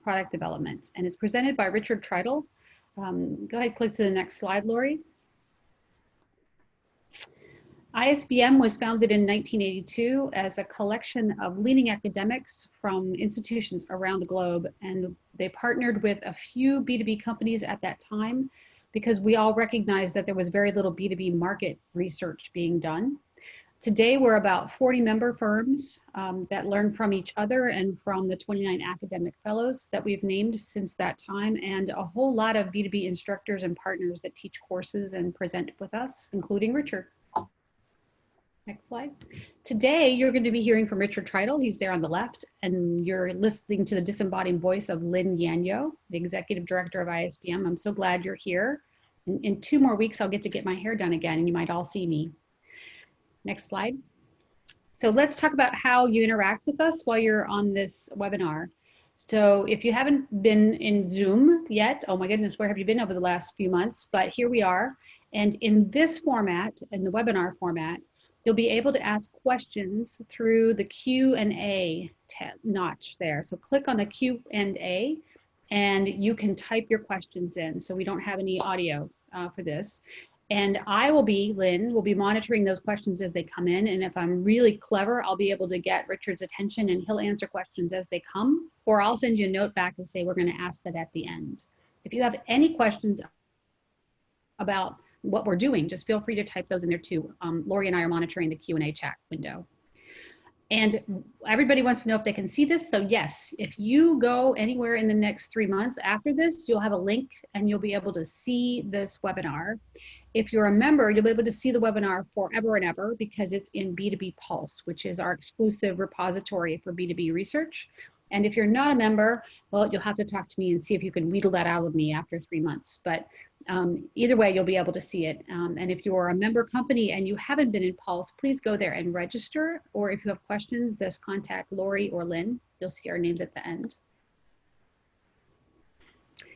product development, and it's presented by Richard Treitel. Go ahead, click to the next slide, Lori. ISBM was founded in 1982 as a collection of leading academics from institutions around the globe, and they partnered with a few B2B companies at that time because we all recognized that there was very little B2B market research being done. Today, we're about 40 member firms that learn from each other and from the 29 academic fellows that we've named since that time, and a whole lot of B2B instructors and partners that teach courses and present with us, including Richard. Next slide. Today, you're going to be hearing from Richard Treitel. He's there on the left, and you're listening to the disembodied voice of Lynn Yanyo, the Executive Director of ISBM. I'm so glad you're here. In 2 more weeks, I'll get to get my hair done again, and you might all see me. Next slide. So let's talk about how you interact with us while you're on this webinar. So if you haven't been in Zoom yet, oh my goodness, where have you been over the last few months? But here we are. And in this format, in the webinar format, you'll be able to ask questions through the Q&A notch there. So click on the Q&A and you can type your questions in. So we don't have any audio for this. And Lynn, will be monitoring those questions as they come in. And if I'm really clever, I'll be able to get Richard's attention and he'll answer questions as they come, or I'll send you a note back and say, we're gonna ask that at the end. If you have any questions about what we're doing, just feel free to type those in there too. Lori and I are monitoring the Q&A chat window. And everybody wants to know if they can see this. So yes, if you go anywhere in the next 3 months after this, you'll have a link and you'll be able to see this webinar. If you're a member, you'll be able to see the webinar forever and ever because it's in B2B Pulse, which is our exclusive repository for B2B research. And if you're not a member, well, you'll have to talk to me and see if you can wheedle that out of me after 3 months. But either way, you'll be able to see it. And if you're a member company and you haven't been in Pulse, please go there and register. Or if you have questions, just contact Lori or Lynn. You'll see our names at the end.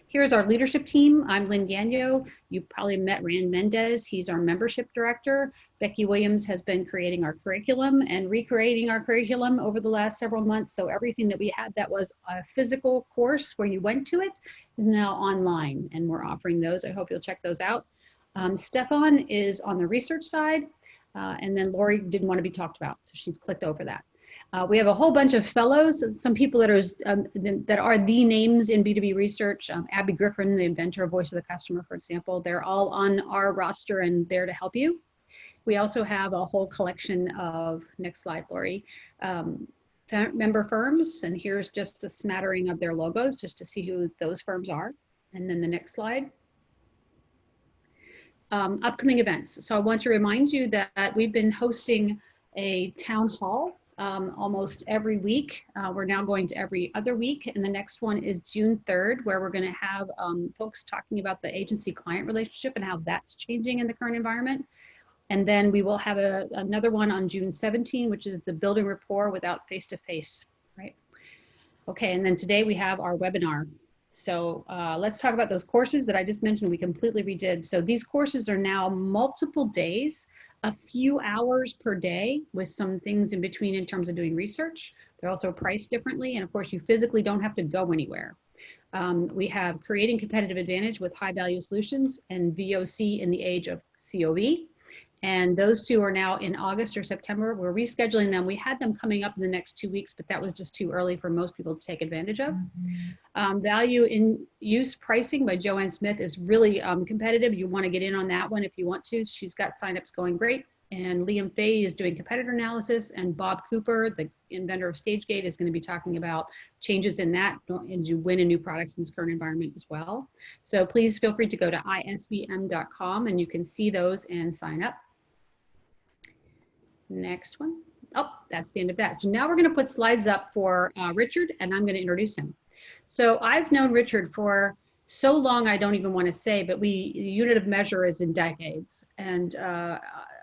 Here's our leadership team. I'm Lynn Yanyo. You probably met Rand Mendez. He's our membership director. Becky Williams has been creating our curriculum and recreating our curriculum over the last several months. So everything that we had that was a physical course where you went to it is now online, and we're offering those. I hope you'll check those out. Stefan is on the research side, and then Lori didn't want to be talked about, so she clicked over that. We have a whole bunch of fellows, some people that are the names in B2B research. Abby Griffin, the inventor of Voice of the Customer, for example, they're all on our roster and there to help you. We also have a whole collection of, next slide, Lori, member firms, and here's just a smattering of their logos just to see who those firms are. And then the next slide. Upcoming events. So I want to remind you that we've been hosting a town hall almost every week. We're now going to every other week, and the next one is June 3rd, where we're going to have folks talking about the agency-client relationship and how that's changing in the current environment. And then we will have another one on June 17, which is the building rapport without face-to-face, right? Okay, and then today we have our webinar. So let's talk about those courses that I just mentioned we completely redid. So these courses are now multiple days, a few hours per day with some things in between in terms of doing research. They're also priced differently. And of course, you physically don't have to go anywhere. We have Creating Competitive Advantage with High Value Solutions and VOC in the Age of COV. And those two are now in August or September. We're rescheduling them. We had them coming up in the next 2 weeks, but that was just too early for most people to take advantage of. Value in Use Pricing by Joanne Smith is really competitive. You want to get in on that one if you want to. She's got signups going great. And Liam Fay is doing competitor analysis, and Bob Cooper, the inventor of StageGate, is going to be talking about changes in that and to win a new products in this current environment as well. So please feel free to go to isbm.com and you can see those and sign up. Next one. Oh, that's the end of that. So now we're going to put slides up for Richard, and I'm going to introduce him. So I've known Richard for so long I don't even want to say, but the unit of measure is in decades. And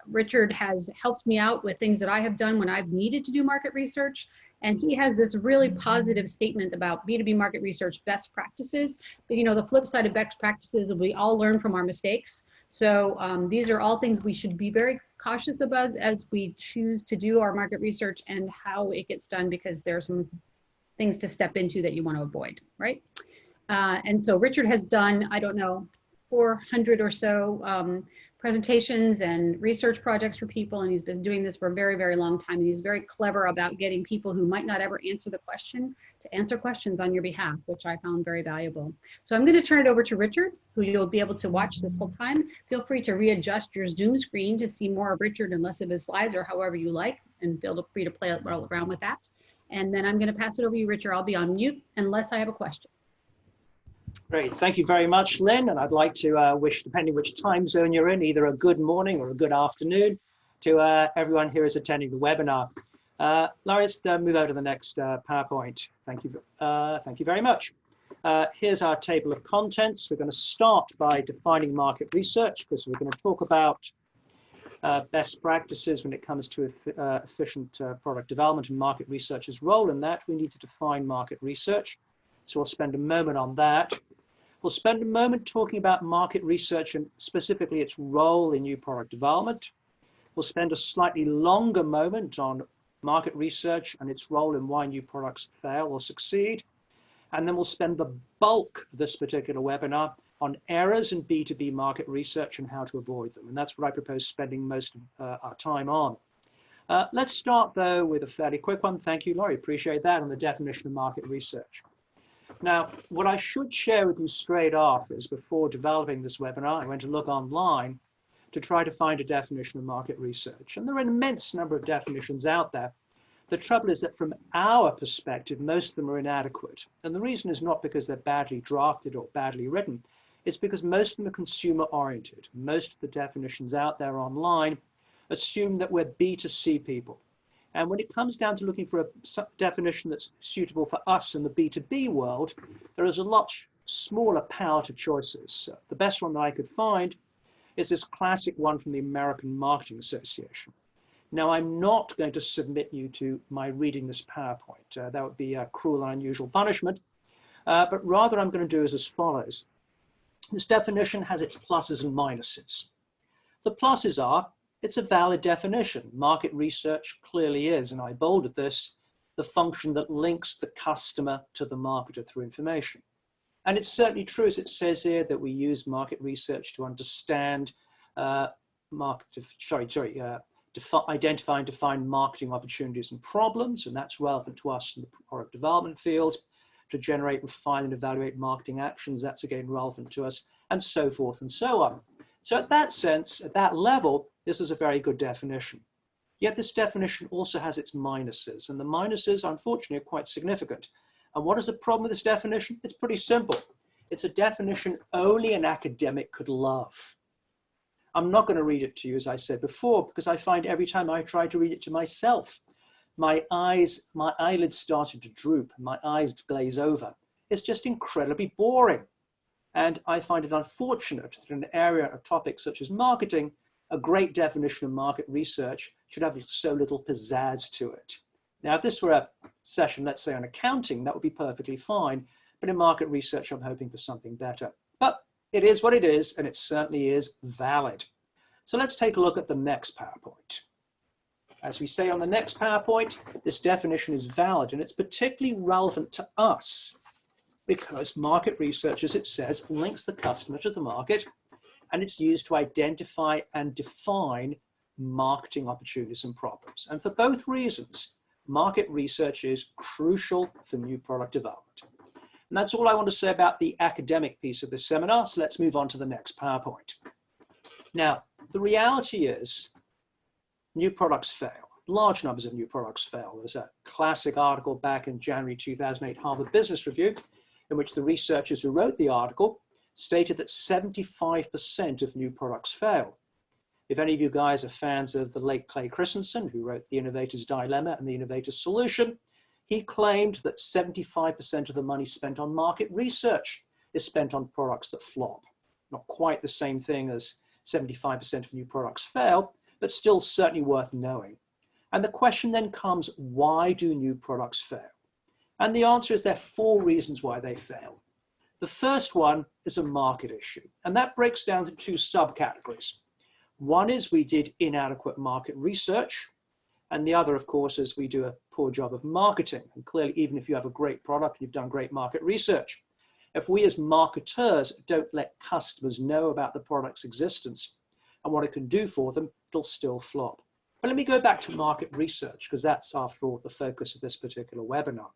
Richard has helped me out with things that I have done when I've needed to do market research. And he has this really positive statement about B2B market research best practices. But you know, the flip side of best practices is we all learn from our mistakes. So these are all things we should be very cautious about as we choose to do our market research and how it gets done, because there are some things to step into that you want to avoid, right? And so Richard has done, I don't know, 400 or so presentations and research projects for people, and he's been doing this for a very, very long time. And he's very clever about getting people who might not ever answer the question to answer questions on your behalf, which I found very valuable. So I'm going to turn it over to Richard, who you'll be able to watch this whole time. Feel free to readjust your Zoom screen to see more of Richard and less of his slides, or however you like, and feel free to play around with that. And then I'm going to pass it over to you, Richard. I'll be on mute unless I have a question. Great, thank you very much, Lynn. And I'd like to wish, depending which time zone you're in, either a good morning or a good afternoon to everyone here who's attending the webinar. Laurie, let's move over to the next PowerPoint. Thank you very much. Here's our table of contents. We're going to start by defining market research, because we're going to talk about best practices when it comes to efficient product development and market research's role in that. We need to define market research. So we'll spend a moment on that. We'll spend a moment talking about market research and specifically its role in new product development. We'll spend a slightly longer moment on market research and its role in why new products fail or succeed. And then we'll spend the bulk of this particular webinar on errors in B2B market research and how to avoid them. And that's what I propose spending most of our time on. Let's start, though, with a fairly quick one. Thank you, Laurie. Appreciate that, on the definition of market research. Now, what I should share with you straight off is, before developing this webinar, I went to look online to try to find a definition of market research. And there are an immense number of definitions out there. The trouble is that from our perspective, most of them are inadequate. And the reason is not because they're badly drafted or badly written. It's because most of them are consumer oriented. Most of the definitions out there online assume that we're B2C people. And when it comes down to looking for a definition that's suitable for us in the B2B world, there is a lot smaller palette of choices. The best one that I could find is this classic one from the American Marketing Association. Now, I'm not going to submit you to my reading this PowerPoint. That would be a cruel and unusual punishment. But rather, I'm going to do is as follows. This definition has its pluses and minuses. The pluses are, it's a valid definition. Market research clearly is, and I bolded this, the function that links the customer to the marketer through information. And it's certainly true, as it says here, that we use market research to understand, identify and define marketing opportunities and problems, and that's relevant to us in the product development field. To generate, refine, and evaluate marketing actions, that's again relevant to us, and so forth and so on. So at that sense, at that level, this is a very good definition. Yet this definition also has its minuses, and the minuses, unfortunately, are quite significant. And what is the problem with this definition? It's pretty simple. It's a definition only an academic could love. I'm not going to read it to you, as I said before, because I find every time I try to read it to myself, my eyelids started to droop, my eyes glaze over. It's just incredibly boring. And I find it unfortunate that in an area, a topic such as marketing, a great definition of market research should have so little pizzazz to it. Now, if this were a session, let's say on accounting, that would be perfectly fine. But in market research, I'm hoping for something better. But it is what it is, and it certainly is valid. So let's take a look at the next PowerPoint. As we say on the next PowerPoint, this definition is valid, and it's particularly relevant to us because market research, as it says, links the customer to the market, and it's used to identify and define marketing opportunities and problems. And for both reasons, market research is crucial for new product development. And that's all I want to say about the academic piece of this seminar. So let's move on to the next PowerPoint. Now, the reality is new products fail. Large numbers of new products fail. There's a classic article back in January 2008 Harvard Business Review, in which the researchers who wrote the article stated that 75% of new products fail. If any of you guys are fans of the late Clay Christensen, who wrote The Innovator's Dilemma and The Innovator's Solution, he claimed that 75% of the money spent on market research is spent on products that flop. Not quite the same thing as 75% of new products fail, but still certainly worth knowing. And the question then comes, why do new products fail? And the answer is there are 4 reasons why they fail. The first one is a market issue, and that breaks down to 2 subcategories. One is we did inadequate market research, and the other, of course, is we do a poor job of marketing. And clearly, even if you have a great product, you've done great market research. If we as marketers don't let customers know about the product's existence and what it can do for them, it'll still flop. But let me go back to market research, because that's, after all, the focus of this particular webinar.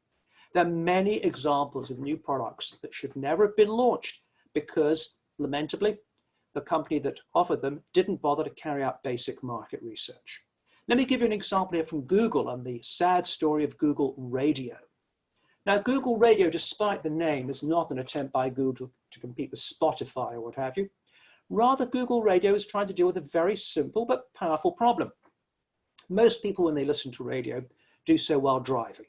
There are many examples of new products that should never have been launched because, lamentably, the company that offered them didn't bother to carry out basic market research. Let me give you an example here from Google and the sad story of Google Radio. Now, Google Radio, despite the name, is not an attempt by Google to compete with Spotify or what have you. Rather, Google Radio is trying to deal with a very simple but powerful problem. Most people, when they listen to radio, do so while driving.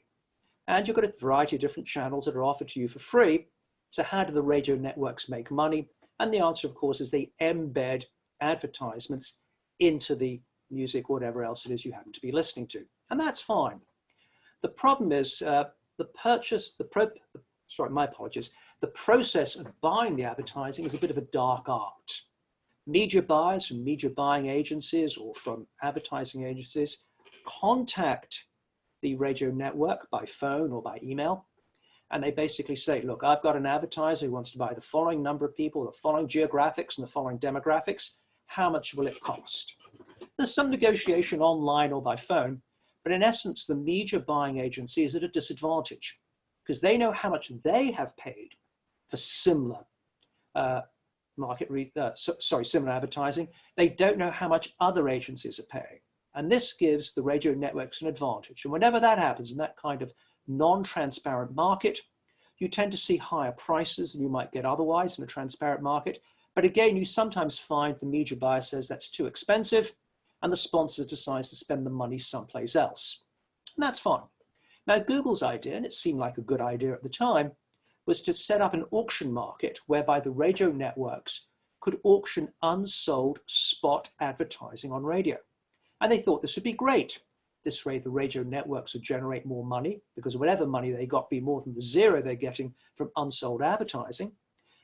And you've got a variety of different channels that are offered to you for free. So how do the radio networks make money? And the answer, of course, is they embed advertisements into the music, whatever else it is you happen to be listening to. And that's fine. The problem is the process of buying the advertising is a bit of a dark art. Media buyers from media buying agencies or from advertising agencies contact the radio network by phone or by email. And they basically say, look, I've got an advertiser who wants to buy the following number of people, the following geographics and the following demographics. How much will it cost? There's some negotiation online or by phone, but in essence, the media buying agency is at a disadvantage because they know how much they have paid for similar similar advertising. They don't know how much other agencies are paying. And this gives the radio networks an advantage. And whenever that happens in that kind of non-transparent market, you tend to see higher prices than you might get otherwise in a transparent market. But again, you sometimes find the media buyer says that's too expensive and the sponsor decides to spend the money someplace else. And that's fine. Now, Google's idea, and it seemed like a good idea at the time, was to set up an auction market whereby the radio networks could auction unsold spot advertising on radio. And they thought this would be great. This way, the radio networks would generate more money because whatever money they got be more than the zero they're getting from unsold advertising.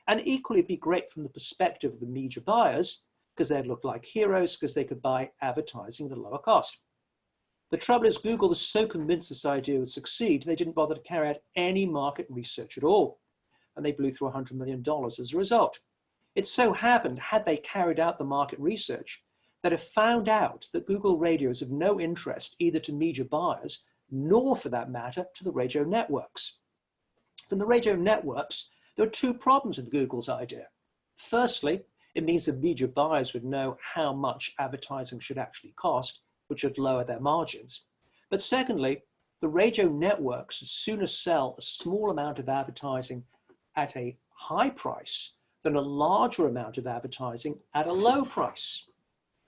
And equally, it'd be great from the perspective of the media buyers because they'd look like heroes because they could buy advertising at a lower cost. The trouble is Google was so convinced this idea would succeed, they didn't bother to carry out any market research at all. And they blew through $100 million as a result. It so happened, had they carried out the market research, that have found out that Google Radio is of no interest either to media buyers, nor for that matter, to the radio networks. From the radio networks, there are two problems with Google's idea. Firstly, it means that media buyers would know how much advertising should actually cost, which would lower their margins. But secondly, the radio networks would sooner sell a small amount of advertising at a high price than a larger amount of advertising at a low price.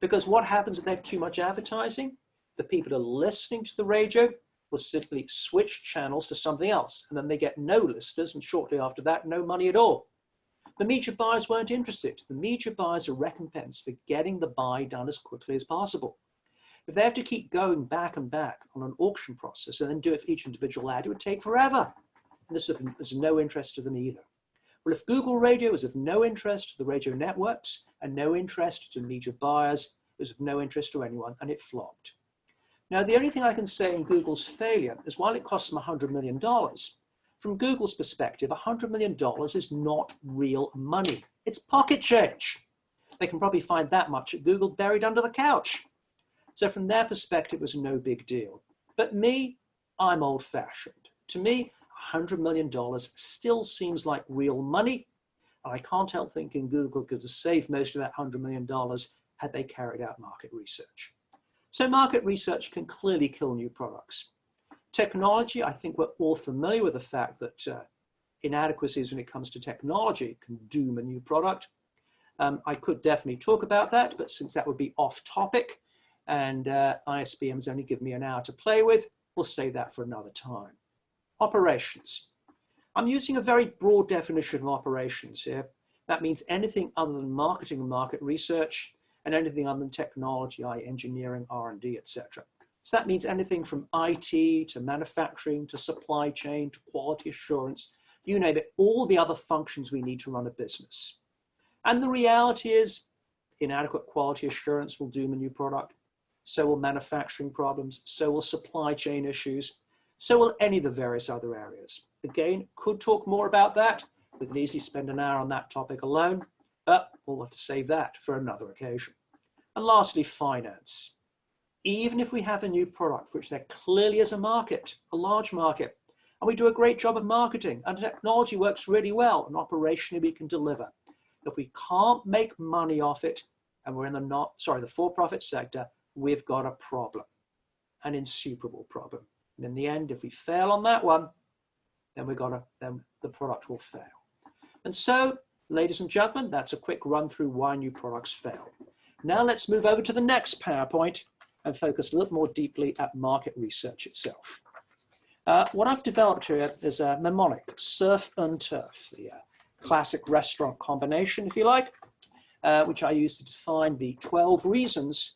Because what happens if they have too much advertising? The people who are listening to the radio will simply switch channels to something else, and then they get no listeners, and shortly after that, no money at all. The media buyers weren't interested. The media buyers are recompensed for getting the buy done as quickly as possible. If they have to keep going back and back on an auction process and then do it for each individual ad, it would take forever. And this is no interest to them either. Well, if Google Radio is of no interest to the radio networks and no interest to media buyers, it was of no interest to anyone, and it flopped. Now, the only thing I can say in Google's failure is while it costs them $100 million, from Google's perspective, $100 million is not real money. It's pocket change. They can probably find that much at Google buried under the couch. So from their perspective, it was no big deal. But me, I'm old-fashioned. To me, $100 million still seems like real money. And I can't help thinking Google could have saved most of that $100 million had they carried out market research. So market research can clearly kill new products. Technology, I think we're all familiar with the fact that inadequacies when it comes to technology can doom a new product. I could definitely talk about that, but since that would be off topic and ISBM's only given me an hour to play with, we'll save that for another time. Operations. I'm using a very broad definition of operations here. That means anything other than marketing and market research and anything other than technology, i.e. engineering, R&D, etc. So that means anything from IT to manufacturing to supply chain to quality assurance, you name it, all the other functions we need to run a business. And the reality is inadequate quality assurance will doom a new product. So will manufacturing problems. So will supply chain issues. So will any of the various other areas. Again, could talk more about that. We could easily spend an hour on that topic alone, but we'll have to save that for another occasion. And lastly, finance. Even if we have a new product for which there clearly is a market, a large market, and we do a great job of marketing and the technology works really well and operationally we can deliver, if we can't make money off it and we're in the for-profit sector, we've got a problem, an insuperable problem. And in the end, if we fail on that one, then the product will fail. And so, ladies and gentlemen, that's a quick run through why new products fail. Now let's move over to the next PowerPoint and focus a little more deeply at market research itself. What I've developed here is a mnemonic, surf and turf, the classic restaurant combination, if you like, which I use to define the 12 reasons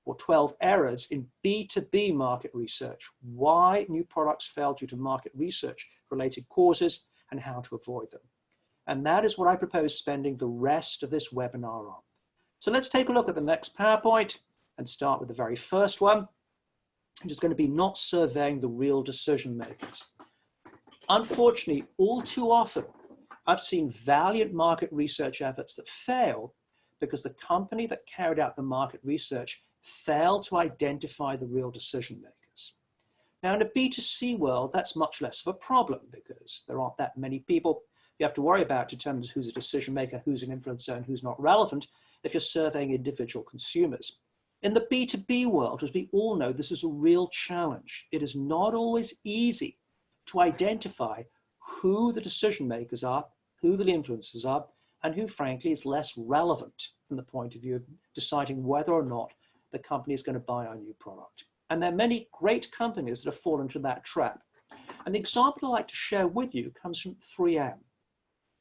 or 12 errors in B2B market research, why new products fail due to market research related causes and how to avoid them. And that is what I propose spending the rest of this webinar on. So let's take a look at the next PowerPoint and start with the very first one, which is going to be not surveying the real decision makers. Unfortunately, all too often, I've seen valiant market research efforts that fail because the company that carried out the market research failed to identify the real decision makers. Now, in a B2C world, that's much less of a problem because there aren't that many people you have to worry about to determine who's a decision maker, who's an influencer, and who's not relevant if you're surveying individual consumers. In the B2B world, as we all know, this is a real challenge. It is not always easy to identify who the decision makers are, who the influencers are, and who, frankly, is less relevant from the point of view of deciding whether or not the company is going to buy our new product. And there are many great companies that have fallen into that trap. And the example I'd like to share with you comes from 3M.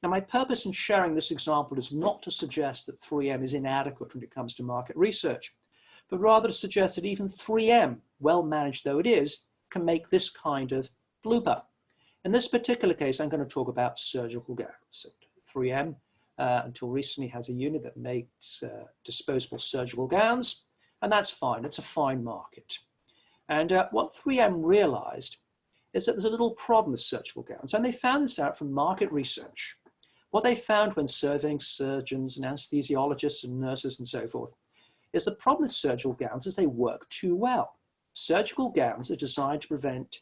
Now, my purpose in sharing this example is not to suggest that 3M is inadequate when it comes to market research, but rather to suggest that even 3M, well managed though it is, can make this kind of blooper. In this particular case, I'm going to talk about surgical gowns. 3M, until recently, has a unit that makes disposable surgical gowns, and that's fine. It's a fine market. And what 3M realized is that there's a little problem with surgical gowns, and they found this out from market research. What they found when surveying surgeons and anesthesiologists and nurses and so forth is the problem with surgical gowns is they work too well. Surgical gowns are designed to prevent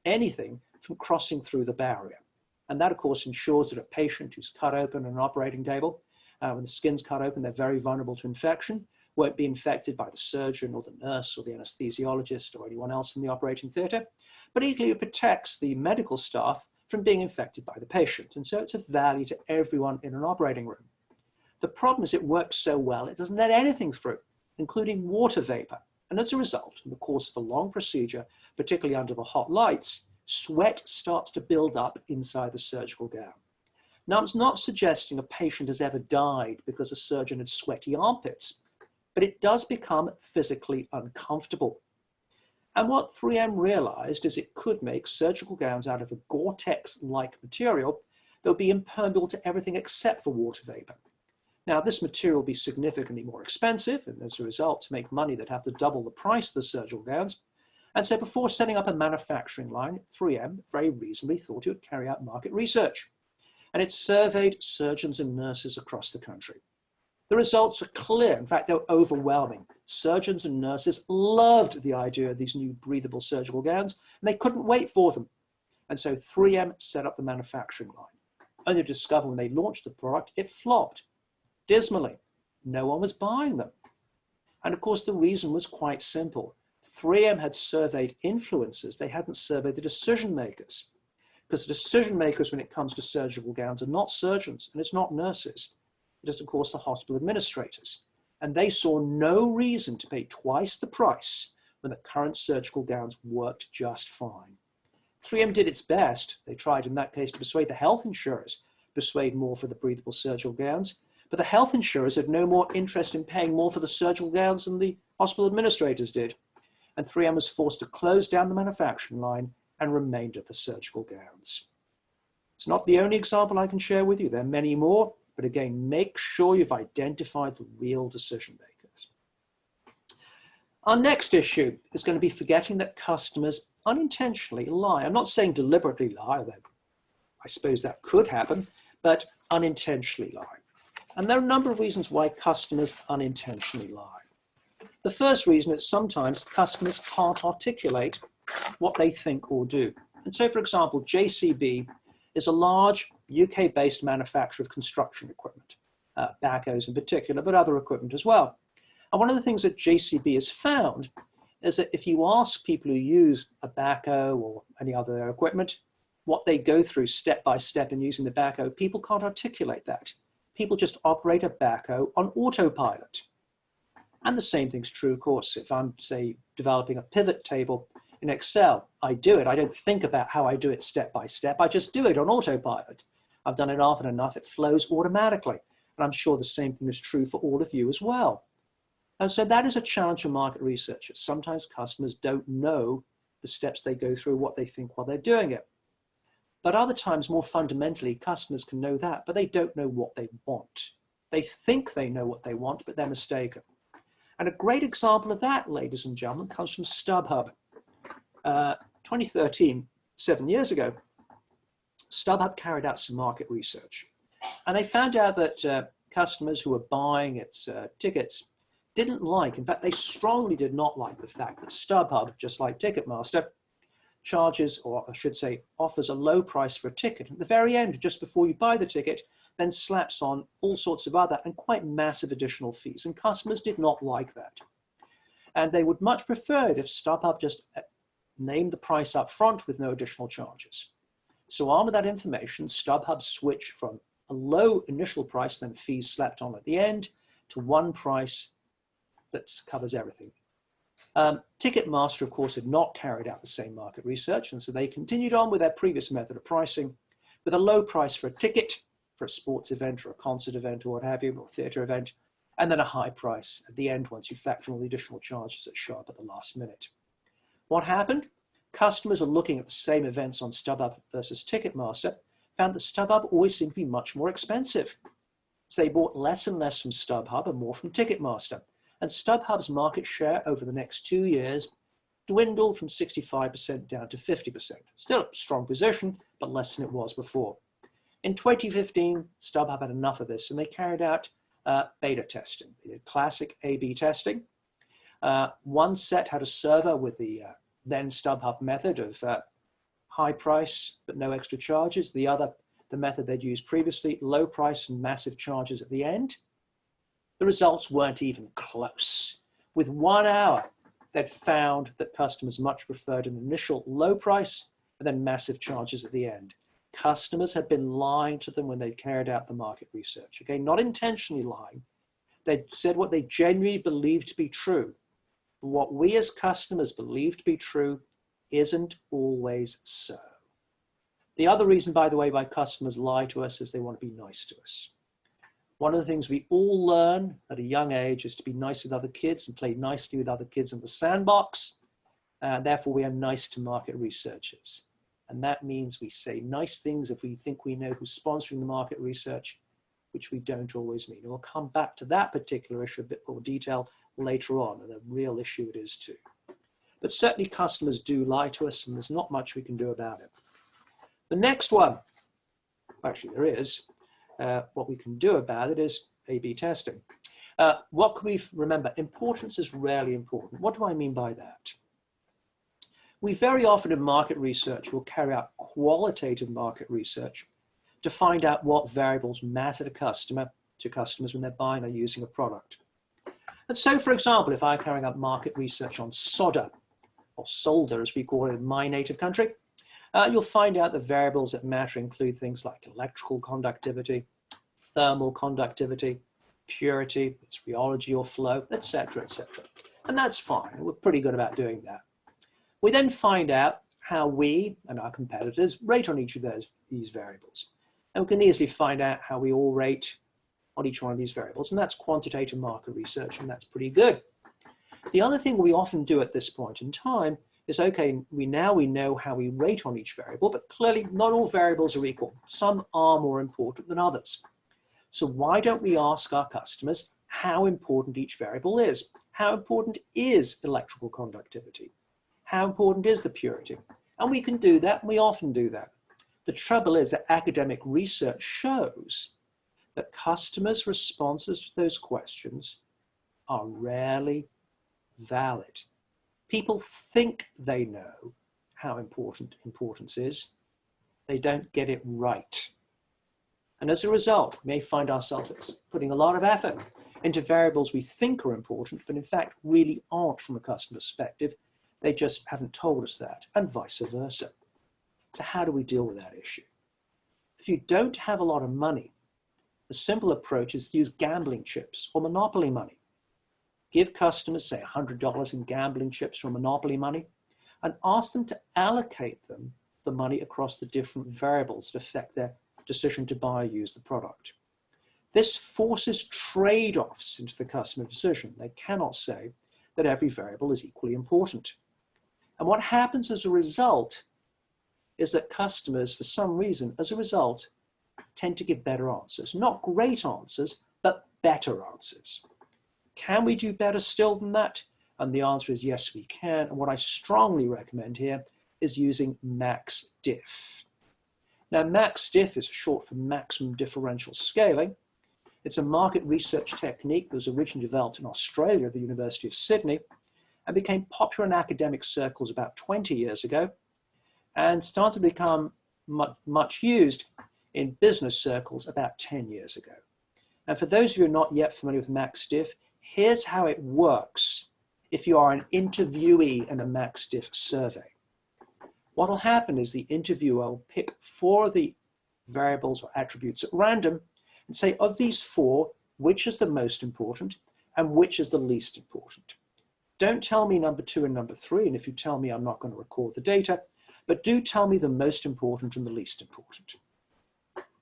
anything from crossing through the barrier. And that, of course, ensures that a patient who's cut open on an operating table, when the skin's cut open, they're very vulnerable to infection, won't be infected by the surgeon or the nurse or the anesthesiologist or anyone else in the operating theatre, but equally it protects the medical staff from being infected by the patient. And so it's of value to everyone in an operating room. The problem is it works so well, it doesn't let anything through, including water vapor. And as a result, in the course of a long procedure, particularly under the hot lights, sweat starts to build up inside the surgical gown. Now, I'm not suggesting a patient has ever died because a surgeon had sweaty armpits, but it does become physically uncomfortable. And what 3M realized is it could make surgical gowns out of a Gore-Tex-like material that would be impermeable to everything except for water vapor. Now, this material will be significantly more expensive, and as a result, to make money, they'd have to double the price of the surgical gowns. And so before setting up a manufacturing line, 3M very reasonably thought it would carry out market research. And it surveyed surgeons and nurses across the country. The results were clear. In fact, they were overwhelming. Surgeons and nurses loved the idea of these new breathable surgical gowns, and they couldn't wait for them. And so 3M set up the manufacturing line. Only to discover when they launched the product, it flopped dismally. No one was buying them. And of course, the reason was quite simple. 3M had surveyed influencers. They hadn't surveyed the decision makers. Because the decision makers when it comes to surgical gowns are not surgeons and it's not nurses. It is, of course, the hospital administrators. And they saw no reason to pay twice the price when the current surgical gowns worked just fine. 3M did its best. They tried in that case to persuade the health insurers, persuade more for the breathable surgical gowns. But the health insurers had no more interest in paying more for the surgical gowns than the hospital administrators did. And 3M was forced to close down the manufacturing line and remained at the surgical gowns. It's not the only example I can share with you. There are many more, but again, make sure you've identified the real decision makers. Our next issue is going to be forgetting that customers unintentionally lie. I'm not saying deliberately lie, although I suppose that could happen, but unintentionally lie. And there are a number of reasons why customers unintentionally lie. The first reason is sometimes customers can't articulate what they think or do. And so, for example, JCB is a large UK-based manufacturer of construction equipment, backhoes in particular, but other equipment as well. And one of the things that JCB has found is that if you ask people who use a backhoe or any other equipment, what they go through step by step in using the backhoe, people can't articulate that. People just operate a backhoe on autopilot. And the same thing's true, of course, if I'm, say, developing a pivot table in Excel. I do it. I don't think about how I do it step by step. I just do it on autopilot. I've done it often enough, it flows automatically. And I'm sure the same thing is true for all of you as well. And so that is a challenge for market researchers. Sometimes customers don't know the steps they go through, what they think while they're doing it. But other times, more fundamentally, customers can know that, but they don't know what they want. They think they know what they want, but they're mistaken. And a great example of that, ladies and gentlemen, comes from StubHub. 2013, 7 years ago, StubHub carried out some market research. And they found out that customers who were buying its tickets didn't like, in fact, they strongly did not like the fact that StubHub, just like Ticketmaster, charges, or I should say, offers a low price for a ticket. At the very end, just before you buy the ticket, then slaps on all sorts of other and quite massive additional fees. And customers did not like that. And they would much prefer it if StubHub just named the price up front with no additional charges. So armed with that information, StubHub switched from a low initial price, then fees slapped on at the end, to one price that covers everything. Ticketmaster, of course, had not carried out the same market research, and so they continued on with their previous method of pricing, with a low price for a ticket, for a sports event or a concert event or what have you, or a theatre event, and then a high price at the end once you factor all the additional charges that show up at the last minute. What happened? Customers are looking at the same events on StubHub versus Ticketmaster, found that StubHub always seemed to be much more expensive. So they bought less and less from StubHub and more from Ticketmaster. And StubHub's market share over the next 2 years dwindled from 65% down to 50%. Still a strong position, but less than it was before. In 2015, StubHub had enough of this, and they carried out beta testing. They did classic A/B testing. One set had a server with the then StubHub method of high price, but no extra charges. The other, the method they'd used previously, low price and massive charges at the end. The results weren't even close. With 1 hour, they'd found that customers much preferred an initial low price and then massive charges at the end. Customers had been lying to them when they carried out the market research. Again, not intentionally lying. They said what they genuinely believed to be true. But what we as customers believe to be true isn't always so. The other reason, by the way, why customers lie to us is they want to be nice to us. One of the things we all learn at a young age is to be nice with other kids and play nicely with other kids in the sandbox. Therefore, we are nice to market researchers. And that means we say nice things if we think we know who's sponsoring the market research, which we don't always mean. And we'll come back to that particular issue a bit more detail later on, and a real issue it is too. But certainly customers do lie to us, and there's not much we can do about it. The next one, actually there is, what we can do about it is A/B testing. What can we remember? Importance is rarely important. What do I mean by that? We very often in market research will carry out qualitative market research to find out what variables matter to customers when they're buying or using a product. And so, for example, if I'm carrying out market research on solder, or solder as we call it in my native country, you'll find out the variables that matter include things like electrical conductivity, thermal conductivity, purity, its rheology or flow, etc., etc. And that's fine. We're pretty good about doing that. We then find out how we and our competitors rate on each of these variables. And we can easily find out how we all rate on each one of these variables. And that's quantitative market research, and that's pretty good. The other thing we often do at this point in time is, okay, we know how we rate on each variable, but clearly not all variables are equal. Some are more important than others. So why don't we ask our customers, how important each variable is. How important is electrical conductivity? How important is the purity? And we can do that, and we often do that. The trouble is that academic research shows that customers' responses to those questions are rarely valid. People think they know how important importance is. They don't get it right. And as a result, we may find ourselves putting a lot of effort into variables we think are important, but in fact really aren't from a customer perspective. They just haven't told us that, and vice versa. So how do we deal with that issue? If you don't have a lot of money, the simple approach is to use gambling chips or monopoly money. Give customers, say, $100 in gambling chips or monopoly money, and ask them to allocate the money across the different variables that affect their decision to buy or use the product. This forces trade-offs into the customer decision. They cannot say that every variable is equally important. And what happens as a result is that customers, for some reason, as a result, tend to give better answers. Not great answers, but better answers. Can we do better still than that? And the answer is yes, we can. And what I strongly recommend here is using max diff. Now, max diff is short for maximum differential scaling. It's a market research technique that was originally developed in Australia at the University of Sydney and became popular in academic circles about 20 years ago and started to become much used in business circles about 10 years ago. And for those of you who are not yet familiar with max diff, here's how it works if you are an interviewee in a max diff survey. What will happen is the interviewer will pick 4 of the variables or attributes at random and say, of these 4, which is the most important and which is the least important? Don't tell me number 2 and number 3, and if you tell me, I'm not going to record the data, but do tell me the most important and the least important.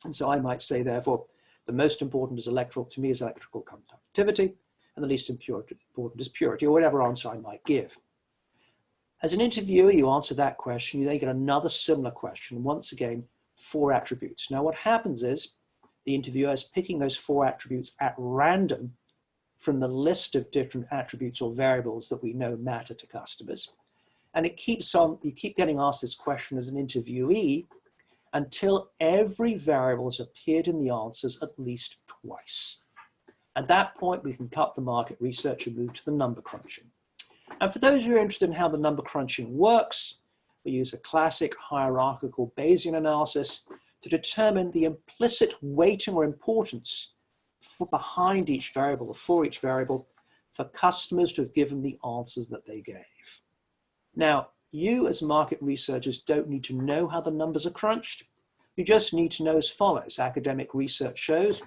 And so I might say, therefore, the most important is to me is electrical conductivity, and the least important is purity, or whatever answer I might give. As an interviewer, you answer that question, you then get another similar question, once again, 4 attributes. Now what happens is, the interviewer is picking those 4 attributes at random from the list of different attributes or variables that we know matter to customers. And it keeps on, you keep getting asked this question as an interviewee until every variable has appeared in the answers at least twice. At that point, we can cut the market research and move to the number crunching. And for those who are interested in how the number crunching works, we use a classic hierarchical Bayesian analysis to determine the implicit weighting or importance behind each variable or for each variable for customers to have given the answers that they gave. Now, you as market researchers don't need to know how the numbers are crunched. You just need to know as follows. Academic research shows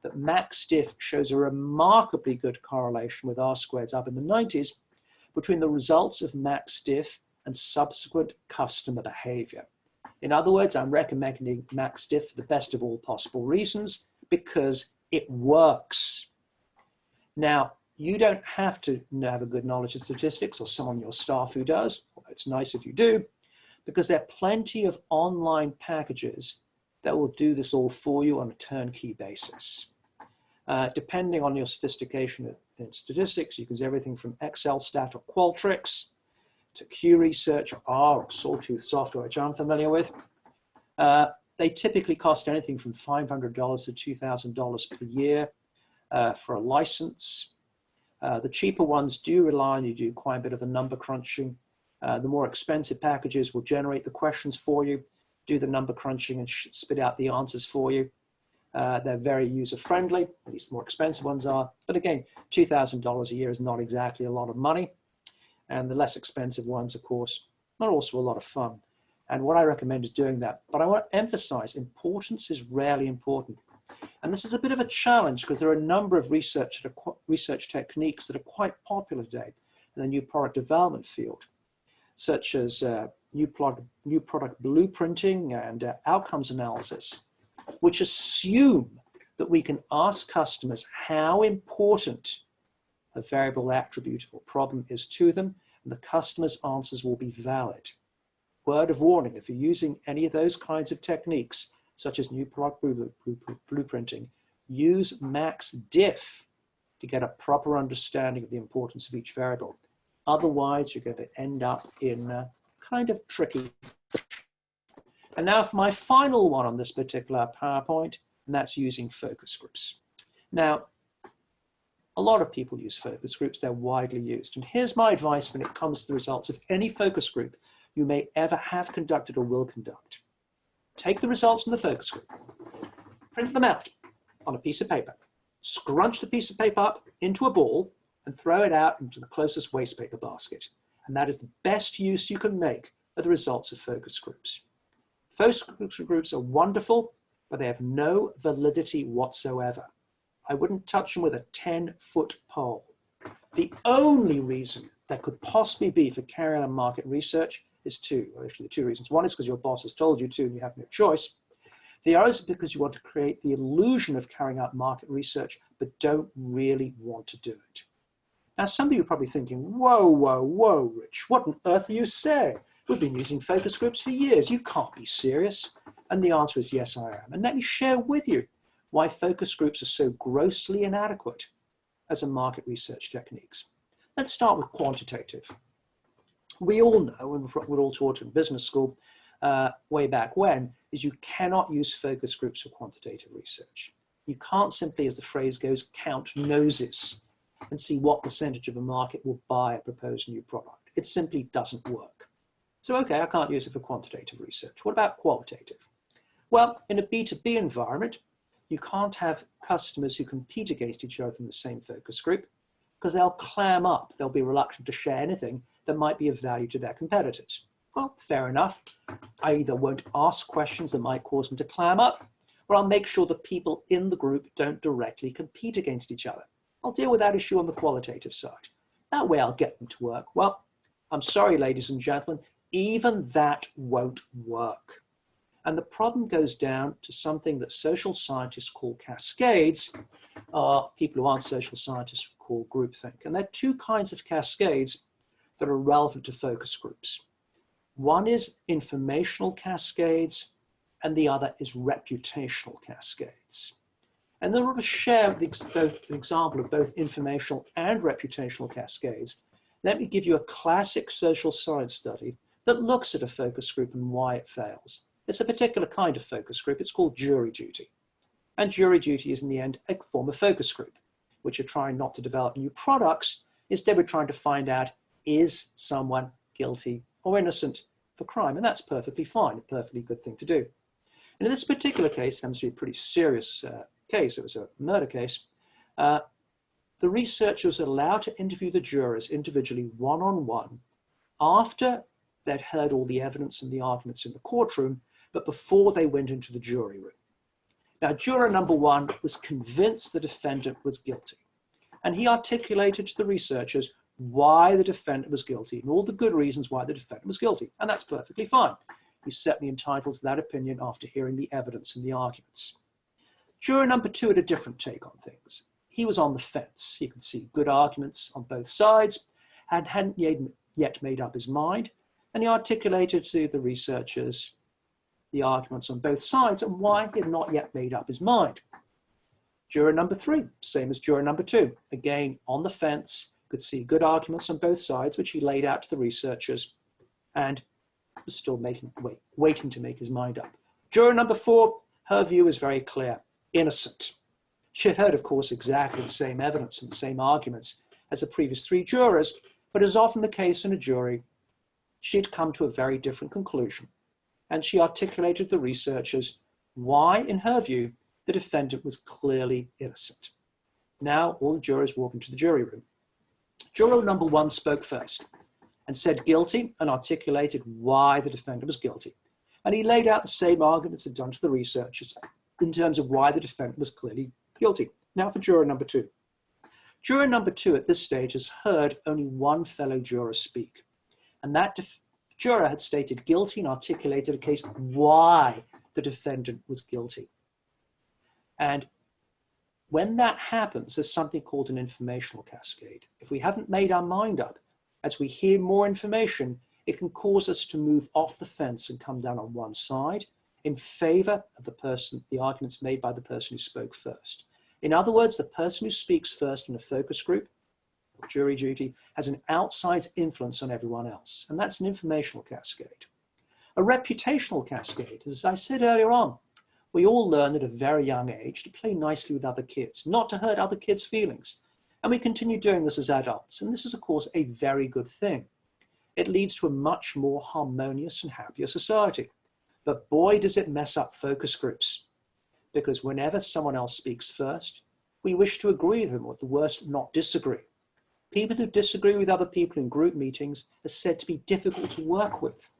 that max diff shows a remarkably good correlation with R-squareds up in the 90s between the results of max diff and subsequent customer behavior. In other words, I'm recommending max diff for the best of all possible reasons because it works. Now, you don't have to have a good knowledge of statistics or someone on your staff who does, although it's nice if you do, because there are plenty of online packages that will do this all for you on a turnkey basis. Depending on your sophistication in statistics, you can use everything from Excel Stat or Qualtrics to Q Research or R or Sawtooth software, which I'm familiar with. They typically cost anything from $500 to $2,000 per year for a license. The cheaper ones do rely on you do quite a bit of a number crunching. The more expensive packages will generate the questions for you, do the number crunching and spit out the answers for you. They're very user-friendly, at least the more expensive ones are. But again, $2,000 a year is not exactly a lot of money. And the less expensive ones, of course, are also a lot of fun. And what I recommend is doing that. But I want to emphasize importance is rarely important. And this is a bit of a challenge because there are a number of research techniques that are quite popular today in the new product development field, such as new product blueprinting and outcomes analysis, which assume that we can ask customers how important a variable attribute or problem is to them, and the customer's answers will be valid. Word of warning, if you're using any of those kinds of techniques, such as new product blueprinting, use max diff to get a proper understanding of the importance of each variable. Otherwise, you're going to end up in kind of tricky. And now for my final one on this particular PowerPoint, and that's using focus groups. Now, a lot of people use focus groups, they're widely used. And here's my advice when it comes to the results of any focus group you may ever have conducted or will conduct. Take the results from the focus group, print them out on a piece of paper, scrunch the piece of paper up into a ball and throw it out into the closest waste paper basket. And that is the best use you can make of the results of focus groups. Focus groups are wonderful, but they have no validity whatsoever. I wouldn't touch them with a 10-foot pole. The only reason there could possibly be for carrying on market research is two, or actually two reasons. One is because your boss has told you to and you have no choice. The other is because you want to create the illusion of carrying out market research, but don't really want to do it. Now, some of you are probably thinking, whoa, whoa, whoa, Rich, what on earth are you saying? We've been using focus groups for years. You can't be serious. And the answer is yes, I am. And let me share with you why focus groups are so grossly inadequate as a market research techniques. Let's start with quantitative. We all know, and we're all taught in business school way back when, is you cannot use focus groups for quantitative research. You can't simply, as the phrase goes, count noses and see what percentage of a market will buy a proposed new product. It simply doesn't work. So, okay, I can't use it for quantitative research. What about qualitative? Well, in a B2B environment, you can't have customers who compete against each other in the same focus group because they'll clam up. They'll be reluctant to share anything that might be of value to their competitors. Well, fair enough. I either won't ask questions that might cause them to clam up, or I'll make sure the people in the group don't directly compete against each other. I'll deal with that issue on the qualitative side. That way I'll get them to work. Well, I'm sorry, ladies and gentlemen, even that won't work. And the problem goes down to something that social scientists call cascades, or people who aren't social scientists call groupthink. And there are two kinds of cascades that are relevant to focus groups. One is informational cascades, and the other is reputational cascades. And in order to share an example of both informational and reputational cascades, let me give you a classic social science study that looks at a focus group and why it fails. It's a particular kind of focus group. It's called jury duty. And jury duty is, in the end, a form of focus group, which are trying not to develop new products. Instead, we're trying to find out, is someone guilty or innocent for crime? And that's perfectly fine, a perfectly good thing to do. And in this particular case, it happens to be a pretty serious case. It was a murder case. The researchers were allowed to interview the jurors individually, one-on-one, after they'd heard all the evidence and the arguments in the courtroom, but before they went into the jury room. Now, juror number one was convinced the defendant was guilty. And he articulated to the researchers why the defendant was guilty and all the good reasons why the defendant was guilty. And that's perfectly fine. He's certainly entitled to that opinion after hearing the evidence and the arguments. Juror number two had a different take on things. He was on the fence. He could see good arguments on both sides and hadn't yet made up his mind. And he articulated to the researchers the arguments on both sides and why he had not yet made up his mind. Juror number three, same as juror number two. Again, on the fence, could see good arguments on both sides, which he laid out to the researchers and was still waiting to make his mind up. Juror number four, her view is very clear, innocent. She had heard, of course, exactly the same evidence and the same arguments as the previous three jurors, but as often the case in a jury, she had come to a very different conclusion. And she articulated to the researchers why, in her view, the defendant was clearly innocent. Now, all the jurors walk into the jury room. Juror number one spoke first and said guilty and articulated why the defendant was guilty. And he laid out the same arguments had done to the researchers in terms of why the defendant was clearly guilty. Now for juror number two. Juror number two at this stage has heard only one fellow juror speak. And that juror had stated guilty and articulated a case why the defendant was guilty. And when that happens, there's something called an informational cascade. If we haven't made our mind up, as we hear more information, it can cause us to move off the fence and come down on one side in favor of the arguments made by the person who spoke first. In other words, the person who speaks first in a focus group or jury duty has an outsized influence on everyone else. And that's an informational cascade. A reputational cascade, as I said earlier on, we all learn at a very young age to play nicely with other kids, not to hurt other kids' feelings. And we continue doing this as adults. And this is, of course, a very good thing. It leads to a much more harmonious and happier society. But boy, does it mess up focus groups. Because whenever someone else speaks first, we wish to agree with them, or at the worst, not disagree. People who disagree with other people in group meetings are said to be difficult to work with,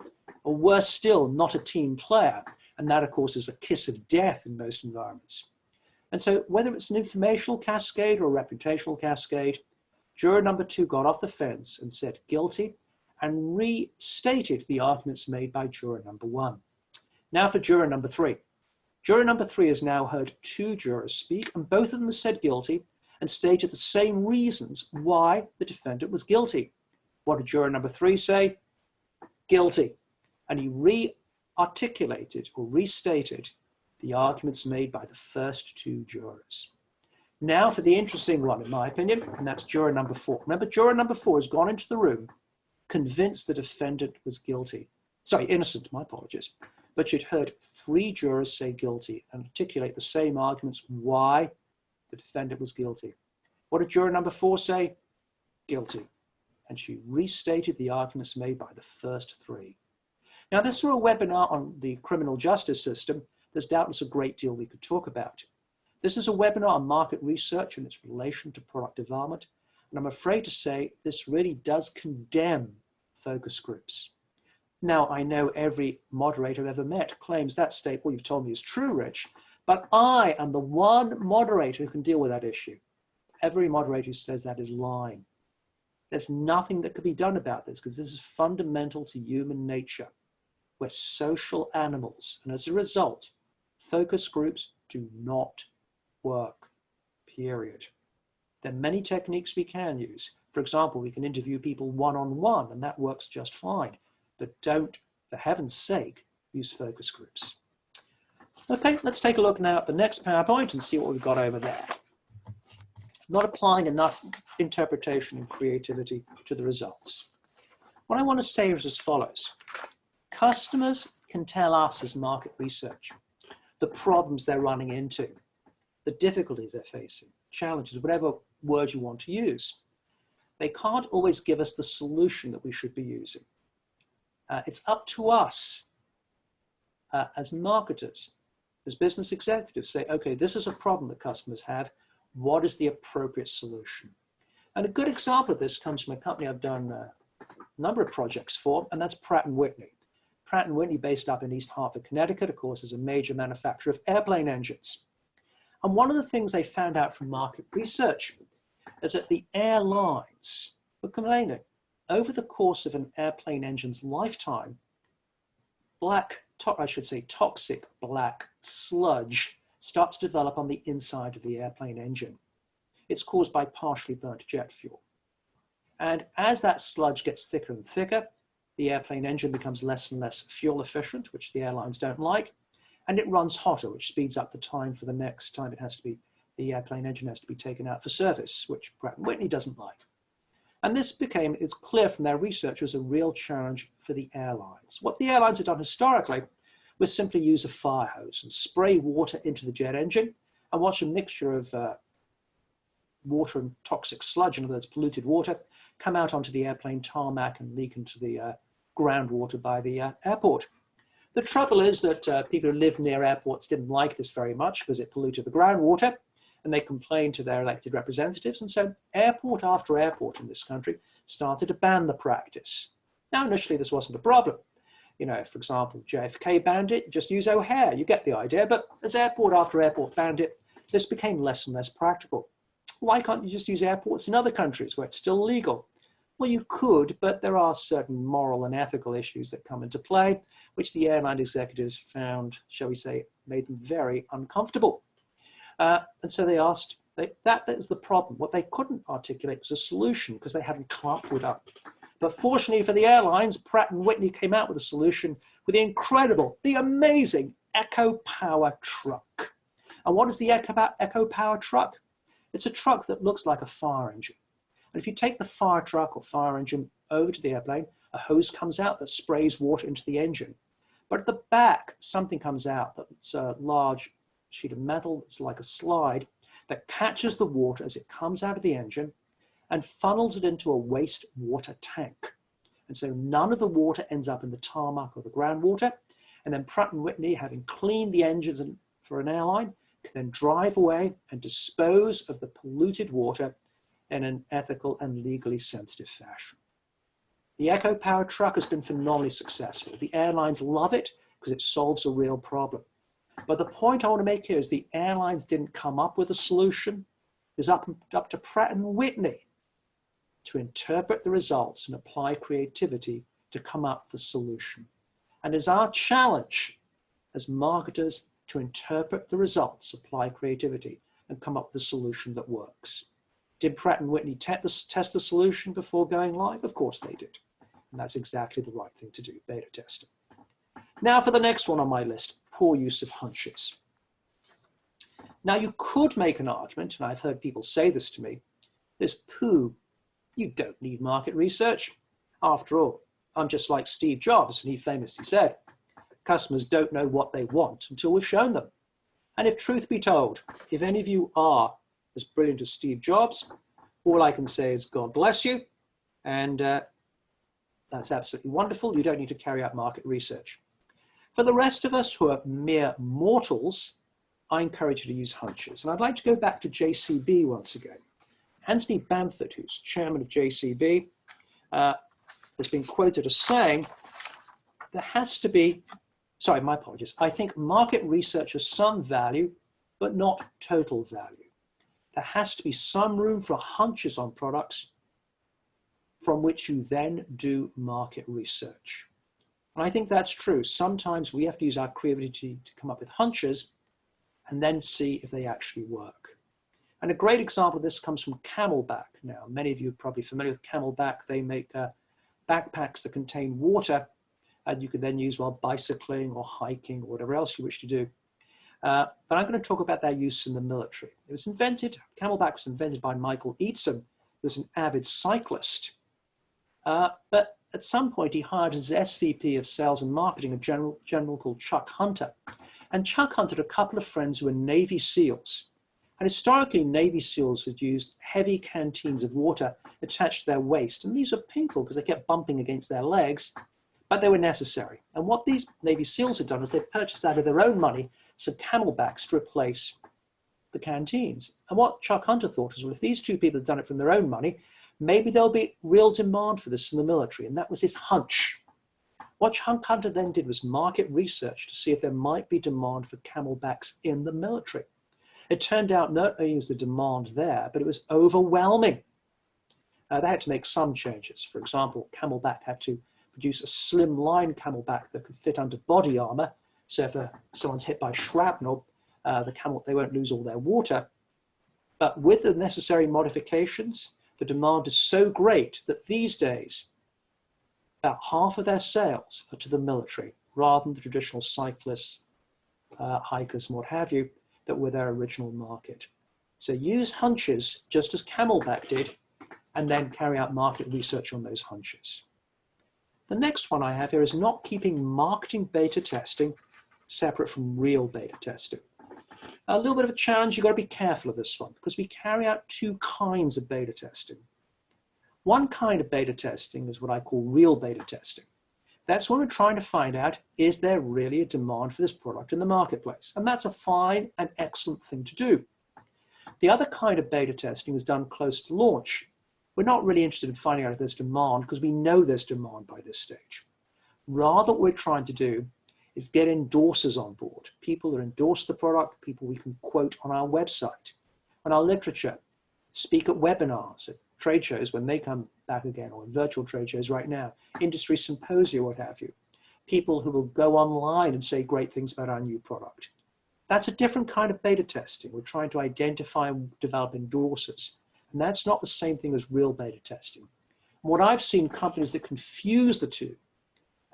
or worse still, not a team player. And that, of course, is the kiss of death in most environments. And so whether it's an informational cascade or a reputational cascade, juror number 2 got off the fence and said guilty and restated the arguments made by juror number 1. Now for juror number 3. Juror number 3 has now heard 2 jurors speak, and both of them said guilty and stated the same reasons why the defendant was guilty. What did juror number 3 say? Guilty. And he re-articulated or restated the arguments made by the first 2 jurors. Now for the interesting one, in my opinion, and that's juror number 4. Remember, juror number 4 has gone into the room convinced the defendant was guilty. Sorry, innocent, my apologies. But she'd heard 3 jurors say guilty and articulate the same arguments why the defendant was guilty. What did juror number 4 say? Guilty. And she restated the arguments made by the first 3. Now, this were a webinar on the criminal justice system. There's doubtless a great deal we could talk about. This is a webinar on market research and its relation to product development. And I'm afraid to say this really does condemn focus groups. Now, I know every moderator I've ever met claims that statement, what you've told me is true, Rich, but I am the one moderator who can deal with that issue. Every moderator who says that is lying. There's nothing that could be done about this because this is fundamental to human nature. We're social animals, and as a result, focus groups do not work, period. There are many techniques we can use. For example, we can interview people one-on-one, and that works just fine. But don't, for heaven's sake, use focus groups. Okay, let's take a look now at the next PowerPoint and see what we've got over there. Not applying enough interpretation and creativity to the results. What I want to say is as follows. Customers can tell us as market research the problems they're running into, the difficulties they're facing, challenges, whatever word you want to use. They can't always give us the solution that we should be using. It's up to us as marketers, as business executives, say, okay, this is a problem that customers have. What is the appropriate solution? And a good example of this comes from a company I've done a number of projects for, and that's Pratt & Whitney. Pratt & Whitney, based up in East Hartford, Connecticut, of course, is a major manufacturer of airplane engines. And one of the things they found out from market research is that the airlines were complaining over the course of an airplane engine's lifetime, toxic black sludge starts to develop on the inside of the airplane engine. It's caused by partially burnt jet fuel. And as that sludge gets thicker and thicker, the airplane engine becomes less and less fuel efficient, which the airlines don't like, and it runs hotter, which speeds up the time for the next time the airplane engine has to be taken out for service, which Pratt & Whitney doesn't like. And this it's clear from their research, was a real challenge for the airlines. What the airlines had done historically was simply use a fire hose and spray water into the jet engine and watch a mixture of water and toxic sludge, in other words, polluted water, come out onto the airplane tarmac and leak into the groundwater by the airport. The trouble is that people who live near airports didn't like this very much because it polluted the groundwater, and they complained to their elected representatives. And so airport after airport in this country started to ban the practice. Now, initially, this wasn't a problem. You know, for example, JFK banned it, just use O'Hare, you get the idea. But as airport after airport banned it, this became less and less practical. Why can't you just use airports in other countries where it's still legal? Well, you could, but there are certain moral and ethical issues that come into play, which the airline executives found, shall we say, made them very uncomfortable. And so they asked, that is the problem. What they couldn't articulate was a solution because they hadn't come up with that. But fortunately for the airlines, Pratt & Whitney came out with a solution with the incredible, the amazing Echo Power truck. And what is the Echo Power truck? It's a truck that looks like a fire engine. And if you take the fire truck or fire engine over to the airplane, a hose comes out that sprays water into the engine. But at the back, something comes out that's a large sheet of metal. It's like a slide that catches the water as it comes out of the engine and funnels it into a wastewater tank. And so none of the water ends up in the tarmac or the groundwater. And then Pratt & Whitney, having cleaned the engines for an airline, can then drive away and dispose of the polluted water in an ethical and legally sensitive fashion. The Echo Power truck has been phenomenally successful. The airlines love it because it solves a real problem. But the point I want to make here is the airlines didn't come up with a solution. It was up to Pratt & Whitney to interpret the results and apply creativity to come up with a solution. And it's our challenge as marketers to interpret the results, apply creativity, and come up with a solution that works. Did Pratt & Whitney test the solution before going live? Of course they did. And that's exactly the right thing to do, beta testing. Now for the next one on my list, poor use of hunches. Now you could make an argument, and I've heard people say this to me, this pooh, you don't need market research. After all, I'm just like Steve Jobs, and he famously said, customers don't know what they want until we've shown them. And if truth be told, if any of you are as brilliant as Steve Jobs, all I can say is God bless you. And that's absolutely wonderful. You don't need to carry out market research. For the rest of us who are mere mortals, I encourage you to use hunches. And I'd like to go back to JCB once again. Anthony Bamford, who's chairman of JCB, has been quoted as saying, there has to be, sorry, my apologies. I think market research has some value, but not total value. There has to be some room for hunches on products from which you then do market research. And I think that's true. Sometimes we have to use our creativity to come up with hunches and then see if they actually work. And a great example of this comes from Camelback. Now, many of you are probably familiar with Camelback. They make backpacks that contain water and you can then use while bicycling or hiking or whatever else you wish to do. But I'm going to talk about their use in the military. It was invented, Camelback was invented by Michael Eaton, who was an avid cyclist. But at some point he hired his SVP of sales and marketing, a general called Chuck Hunter. And Chuck Hunter had a couple of friends who were Navy SEALs. And historically, Navy SEALs had used heavy canteens of water attached to their waist. And these were painful because they kept bumping against their legs, but they were necessary. And what these Navy SEALs had done is they purchased out of their own money some Camelbacks to replace the canteens. And what Chuck Hunter thought was, well, if these two people had done it from their own money, maybe there'll be real demand for this in the military. And that was his hunch. What Chuck Hunter then did was market research to see if there might be demand for Camelbacks in the military. It turned out not only was the demand there, but it was overwhelming. They had to make some changes. For example, Camelback had to produce a slim line Camelback that could fit under body armor. So if someone's hit by shrapnel, they won't lose all their water. But with the necessary modifications, the demand is so great that these days, about half of their sales are to the military, rather than the traditional cyclists, hikers, and what have you, that were their original market. So use hunches just as Camelback did, and then carry out market research on those hunches. The next one I have here is not keeping marketing beta testing separate from real beta testing. A little bit of a challenge, you've got to be careful of this one because we carry out two kinds of beta testing. One kind of beta testing is what I call real beta testing. That's when we're trying to find out, is there really a demand for this product in the marketplace? And that's a fine and excellent thing to do. The other kind of beta testing is done close to launch. We're not really interested in finding out if there's demand because we know there's demand by this stage. Rather, what we're trying to do is get endorsers on board, people that endorse the product, people we can quote on our website, on our literature, speak at webinars, at trade shows when they come back again, or in virtual trade shows right now, industry symposia, what have you. People who will go online and say great things about our new product. That's a different kind of beta testing. We're trying to identify and develop endorsers. And that's not the same thing as real beta testing. What I've seen companies that confuse the two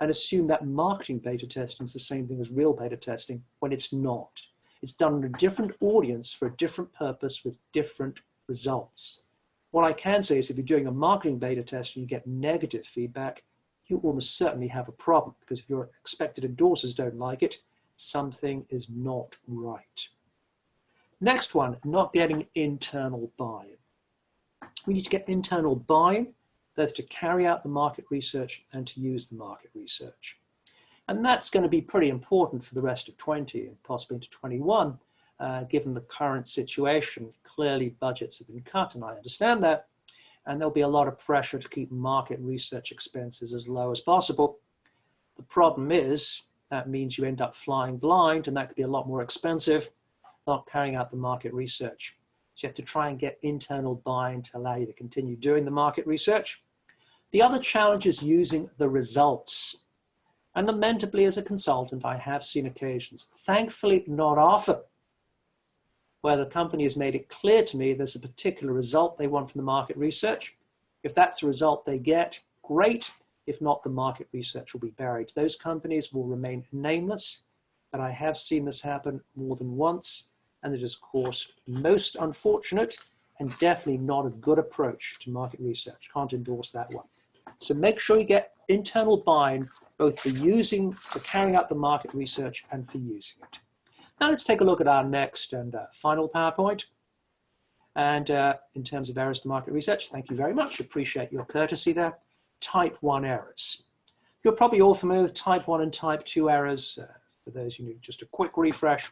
and assume that marketing beta testing is the same thing as real beta testing when it's not. It's done on a different audience for a different purpose with different results. What I can say is if you're doing a marketing beta test and you get negative feedback, you almost certainly have a problem, because if your expected endorsers don't like it, something is not right. Next one, not getting internal buy-in. We need to get internal buy-in, both to carry out the market research and to use the market research. And that's going to be pretty important for the rest of 20 and possibly into 21, given the current situation. Clearly budgets have been cut, and I understand that, and there'll be a lot of pressure to keep market research expenses as low as possible. The problem is that means you end up flying blind, and that could be a lot more expensive, not carrying out the market research. So you have to try and get internal buy-in to allow you to continue doing the market research. The other challenge is using the results. And lamentably, as a consultant, I have seen occasions, thankfully not often, where the company has made it clear to me there's a particular result they want from the market research. If that's the result they get, great. If not, the market research will be buried. Those companies will remain nameless, but I have seen this happen more than once, and it is, of course, most unfortunate and definitely not a good approach to market research. Can't endorse that one. So make sure you get internal buy-in, both for carrying out the market research and for using it. Now let's take a look at our next and final PowerPoint. And in terms of errors to market research, thank you very much. Appreciate your courtesy there. Type 1 errors. You're probably all familiar with type 1 and type 2 errors. For those who need just a quick refresh,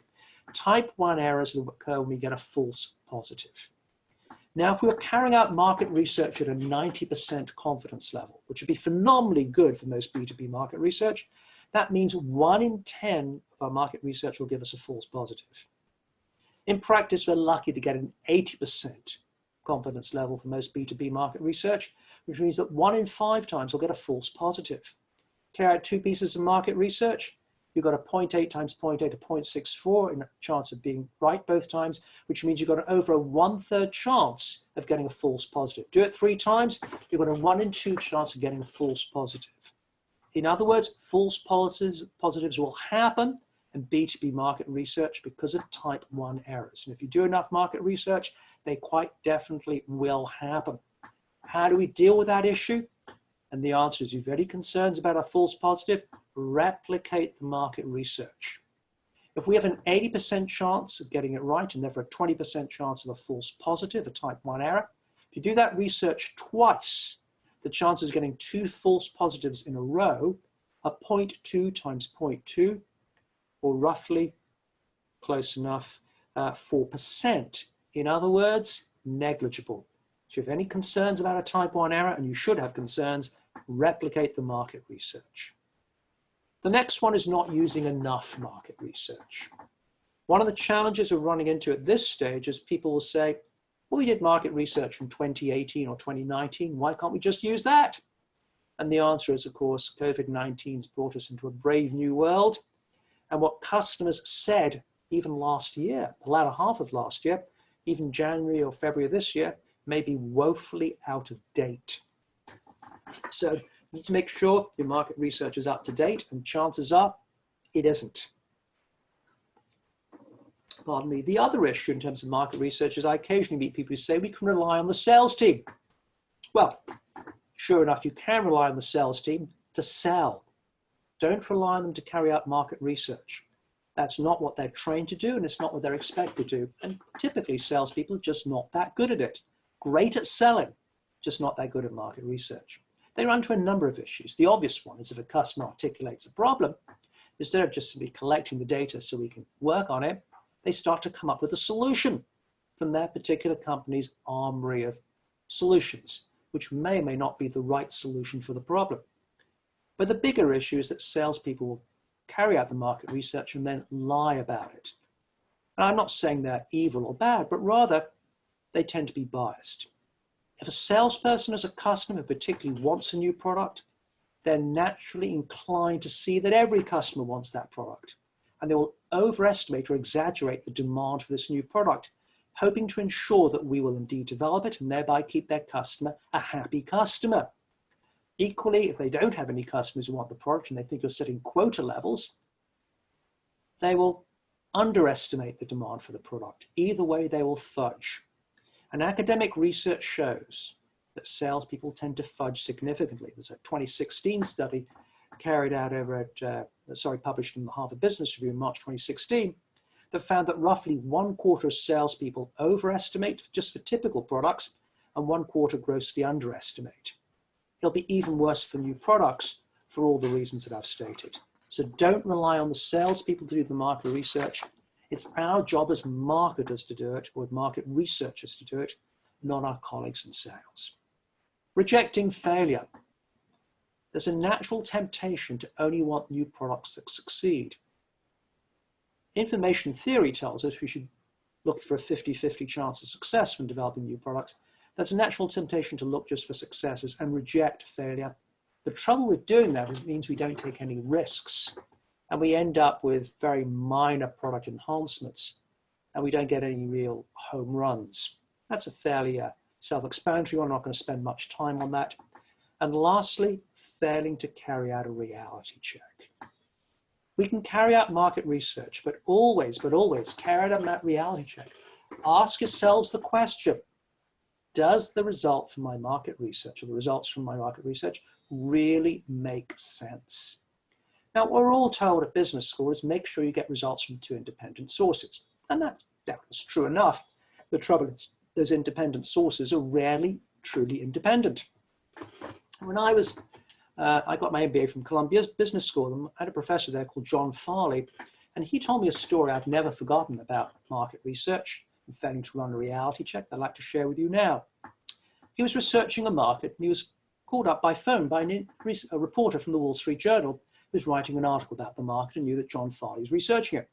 type 1 errors occur when we get a false positive. Now, if we were carrying out market research at a 90% confidence level, which would be phenomenally good for most B2B market research, that means 1 in 10 of our market research will give us a false positive. In practice, we're lucky to get an 80% confidence level for most B2B market research, which means that 1 in 5 times we'll get a false positive. Carry out 2 pieces of market research, you've got a 0.8 times 0.8 to 0.64 in a chance of being right both times, which means you've got an over a 1/3 chance of getting a false positive. Do it 3 times, you've got a 1 in 2 chance of getting a false positive. In other words, false positives will happen in B2B market research because of type 1 errors. And if you do enough market research, they quite definitely will happen. How do we deal with that issue? And the answer is, you've any concerns about a false positive, replicate the market research. If we have an 80% chance of getting it right and therefore a 20% chance of a false positive, a type 1 error, if you do that research twice, the chances of getting 2 false positives in a row are 0.2 times 0.2, or roughly, close enough, 4%. In other words, negligible. So if you have any concerns about a type 1 error, and you should have concerns, replicate the market research. The next one is not using enough market research. One of the challenges we're running into at this stage is people will say, well, we did market research in 2018 or 2019, why can't we just use that? And the answer is, of course, COVID-19's brought us into a brave new world. And what customers said even last year, the latter half of last year, even January or February of this year, may be woefully out of date. So you need to make sure your market research is up to date, and chances are it isn't. Pardon me. The other issue in terms of market research is I occasionally meet people who say we can rely on the sales team. Well, sure enough, you can rely on the sales team to sell. Don't rely on them to carry out market research. That's not what they're trained to do, and it's not what they're expected to do. And typically, salespeople are just not that good at it. Great at selling, just not that good at market research. They run into a number of issues. The obvious one is if a customer articulates a problem, instead of just simply collecting the data so we can work on it, they start to come up with a solution from their particular company's armory of solutions, which may or may not be the right solution for the problem. But the bigger issue is that salespeople will carry out the market research and then lie about it. And I'm not saying they're evil or bad, but rather they tend to be biased. If a salesperson as a customer particularly wants a new product, they're naturally inclined to see that every customer wants that product. And they will overestimate or exaggerate the demand for this new product, hoping to ensure that we will indeed develop it and thereby keep their customer a happy customer. Equally, if they don't have any customers who want the product and they think you're setting quota levels, they will underestimate the demand for the product. Either way, they will fudge. And academic research shows that salespeople tend to fudge significantly. There's a 2016 study carried out over at, published in the Harvard Business Review in March 2016, that found that roughly 1/4 of salespeople overestimate just for typical products and 1/4 grossly underestimate. It'll be even worse for new products for all the reasons that I've stated. So don't rely on the salespeople to do the market research. It's our job as marketers to do it, or market researchers to do it, not our colleagues in sales. Rejecting failure. There's a natural temptation to only want new products that succeed. Information theory tells us we should look for a 50-50 chance of success when developing new products. That's a natural temptation to look just for successes and reject failure. The trouble with doing that is it means we don't take any risks, and we end up with very minor product enhancements, and we don't get any real home runs. That's a fairly self-explanatory one. I'm not going to spend much time on that. And lastly, failing to carry out a reality check. We can carry out market research, but always carry out that reality check. Ask yourselves the question, does the result from my market research, or the results from my market research, really make sense? Now, what we're all told at business school is make sure you get results from 2 independent sources. And that's doubtless true enough. The trouble is those independent sources are rarely truly independent. When I got my MBA from Columbia Business School, and I had a professor there called John Farley, and he told me a story I've never forgotten about market research and failing to run a reality check that I'd like to share with you now. He was researching a market, and he was called up by phone by a reporter from the Wall Street Journal who was writing an article about the market and knew that John Farley was researching it.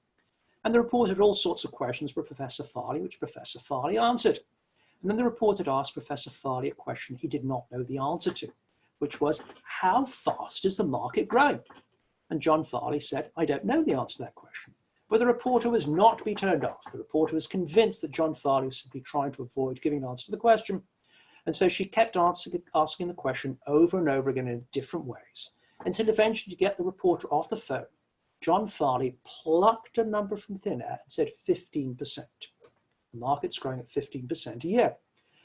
And the reporter had all sorts of questions for Professor Farley, which Professor Farley answered. And then the reporter asked Professor Farley a question he did not know the answer to, which was, how fast is the market growing? And John Farley said, I don't know the answer to that question. But the reporter was not to be turned off. The reporter was convinced that John Farley was simply trying to avoid giving an answer to the question. And so she kept asking the question over and over again in different ways, until eventually, to get the reporter off the phone, John Farley plucked a number from thin air and said 15%. The market's growing at 15% a year.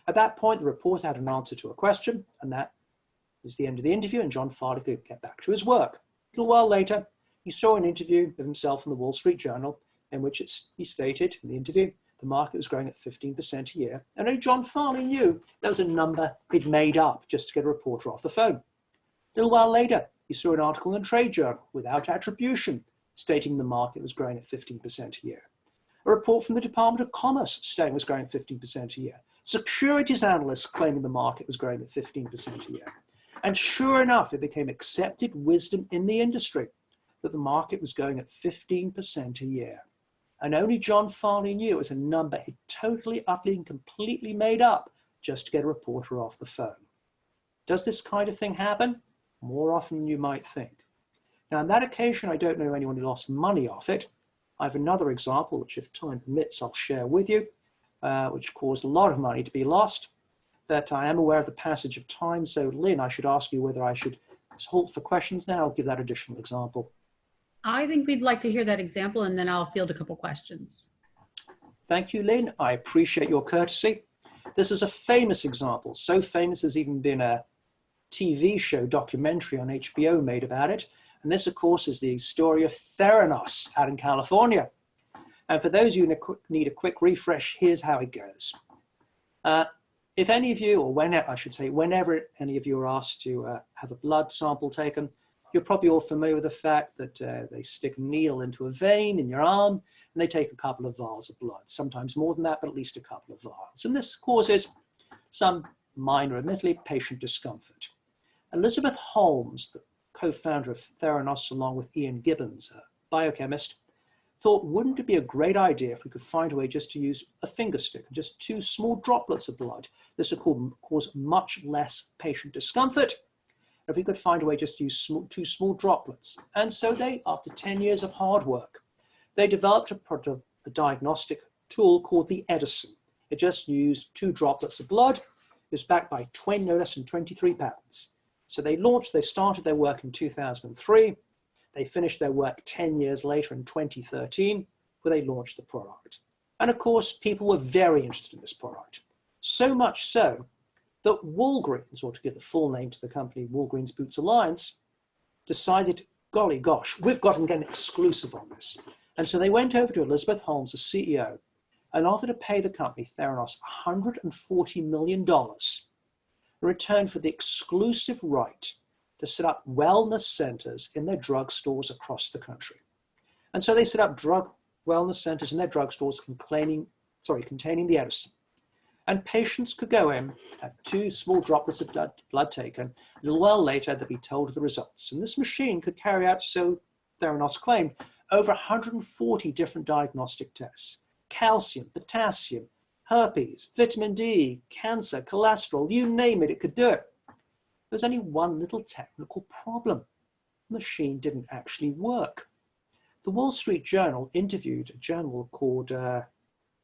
At that point, the reporter had an answer to a question, and that was the end of the interview, and John Farley could get back to his work. A little while later, he saw an interview of himself in the Wall Street Journal, in which he stated in the interview, the market was growing at 15% a year. And only John Farley knew that was a number he'd made up just to get a reporter off the phone. A little while later, he saw an article in a trade journal without attribution stating the market was growing at 15% a year. A report from the Department of Commerce stating it was growing 15% a year. Securities analysts claiming the market was growing at 15% a year. And sure enough, it became accepted wisdom in the industry that the market was going at 15% a year. And only John Farley knew it was a number he'd totally, utterly, and completely made up just to get a reporter off the phone. Does this kind of thing happen? More often than you might think. Now, on that occasion, I don't know anyone who lost money off it. I have another example, which if time permits, I'll share with you, which caused a lot of money to be lost. But I am aware of the passage of time. So, Lynn, I should ask you whether I should halt for questions now or give that additional example. I think we'd like to hear that example, and then I'll field a couple questions. Thank you, Lynn. I appreciate your courtesy. This is a famous example. So famous there's even been a TV show documentary on HBO made about it. And this, of course, is the story of Theranos out in California. And for those of you who need a quick refresh, here's how it goes. If any of you, or whenever any of you are asked to have a blood sample taken, you're probably all familiar with the fact that they stick a needle into a vein in your arm, and they take a couple of vials of blood, sometimes more than that, but at least a couple of vials. And this causes some minor, admittedly, patient discomfort. Elizabeth Holmes, the co-founder of Theranos, along with Ian Gibbons, a biochemist, thought, wouldn't it be a great idea if we could find a way just to use a finger stick, just 2 small droplets of blood? This would cause much less patient discomfort if we could find a way just to use 2 small droplets. And so they, after 10 years of hard work, they developed a diagnostic tool called the Edison. It just used 2 droplets of blood. It was backed by no less than 23 patents. So they started their work in 2003. They finished their work 10 years later in 2013 where they launched the product. And of course, people were very interested in this product. So much so that Walgreens, or to give the full name to the company, Walgreens Boots Alliance, decided, golly gosh, we've got to get an exclusive on this. And so they went over to Elizabeth Holmes, the CEO, and offered to pay the company, Theranos, $140 million in return for the exclusive right to set up wellness centers in their drugstores across the country. And so they set up drug wellness centers in their drugstores containing the Edison. And patients could go in, have 2 small droplets of blood taken, and a little while later they'd be told the results. And this machine could carry out, so Theranos claimed, over 140 different diagnostic tests: calcium, potassium, herpes, vitamin D, cancer, cholesterol, you name it, it could do it. There's only one little technical problem. The machine didn't actually work. The Wall Street Journal interviewed a journal called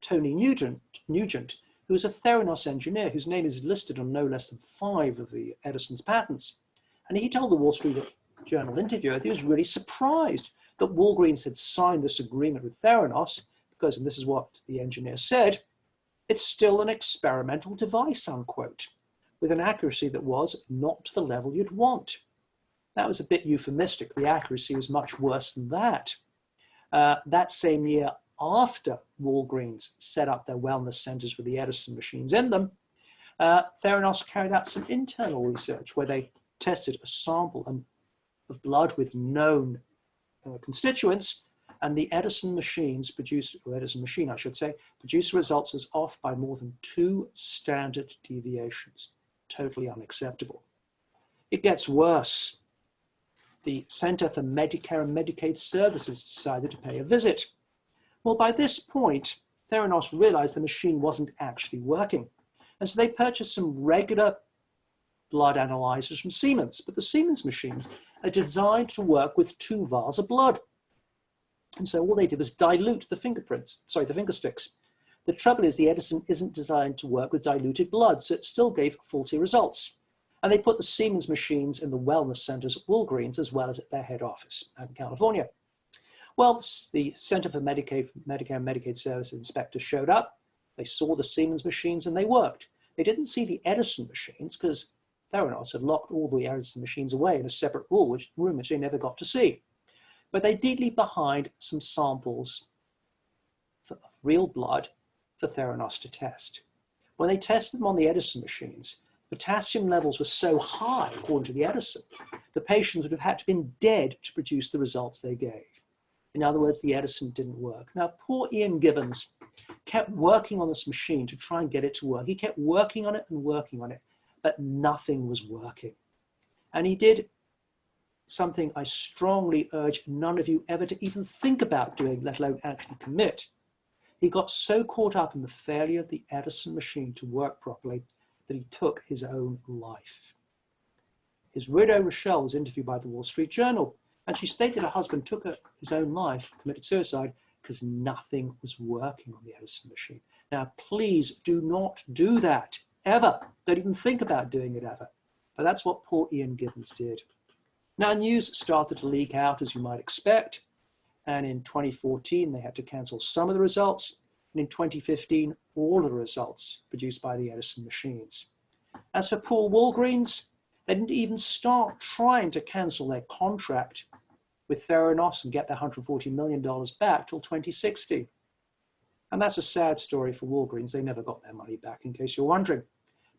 Tony Nugent, who is a Theranos engineer whose name is listed on no less than 5 of the Edison's patents. And he told the Wall Street Journal interviewer that he was really surprised that Walgreens had signed this agreement with Theranos because, and this is what the engineer said, it's still an experimental device, unquote, with an accuracy that was not to the level you'd want. That was a bit euphemistic. The accuracy was much worse than that. That same year, after Walgreens set up their wellness centers with the Edison machines in them, Theranos carried out some internal research where they tested a sample of blood with known constituents, and the Edison machines produced, or Edison machine, I should say, produced results as off by more than 2 standard deviations. Totally unacceptable. It gets worse. The Center for Medicare and Medicaid Services decided to pay a visit. Well, by this point, Theranos realized the machine wasn't actually working. And so they purchased some regular blood analyzers from Siemens, but the Siemens machines are designed to work with 2 vials of blood. And so all they did was dilute the finger sticks. The trouble is the Edison isn't designed to work with diluted blood, so it still gave faulty results. And they put the Siemens machines in the wellness centers at Walgreens as well as at their head office out in California. Well, the Center for Medicare and Medicaid Services inspectors showed up. They saw the Siemens machines and they worked. They didn't see the Edison machines because Theranos had locked all the Edison machines away in a separate room, which they never got to see. But they did leave behind some samples of real blood for Theranos to test. When they tested them on the Edison machines, potassium levels were so high, according to the Edison, the patients would have had to have been dead to produce the results they gave. In other words, the Edison didn't work. Now, poor Ian Gibbons kept working on this machine to try and get it to work. He kept working on it and working on it, but nothing was working. And he did something I strongly urge none of you ever to even think about doing, let alone actually commit. He got so caught up in the failure of the Edison machine to work properly that he took his own life. His widow, Rochelle, was interviewed by the Wall Street Journal, and she stated her husband took his own life, committed suicide, because nothing was working on the Edison machine. Now, please do not do that, ever. Don't even think about doing it ever. But that's what poor Ian Gibbons did. Now, news started to leak out, as you might expect, and in 2014, they had to cancel some of the results, and in 2015, all of the results produced by the Edison machines. As for poor Walgreens, they didn't even start trying to cancel their contract with Theranos and get their $140 million back till 2060. And that's a sad story for Walgreens. They never got their money back, in case you're wondering.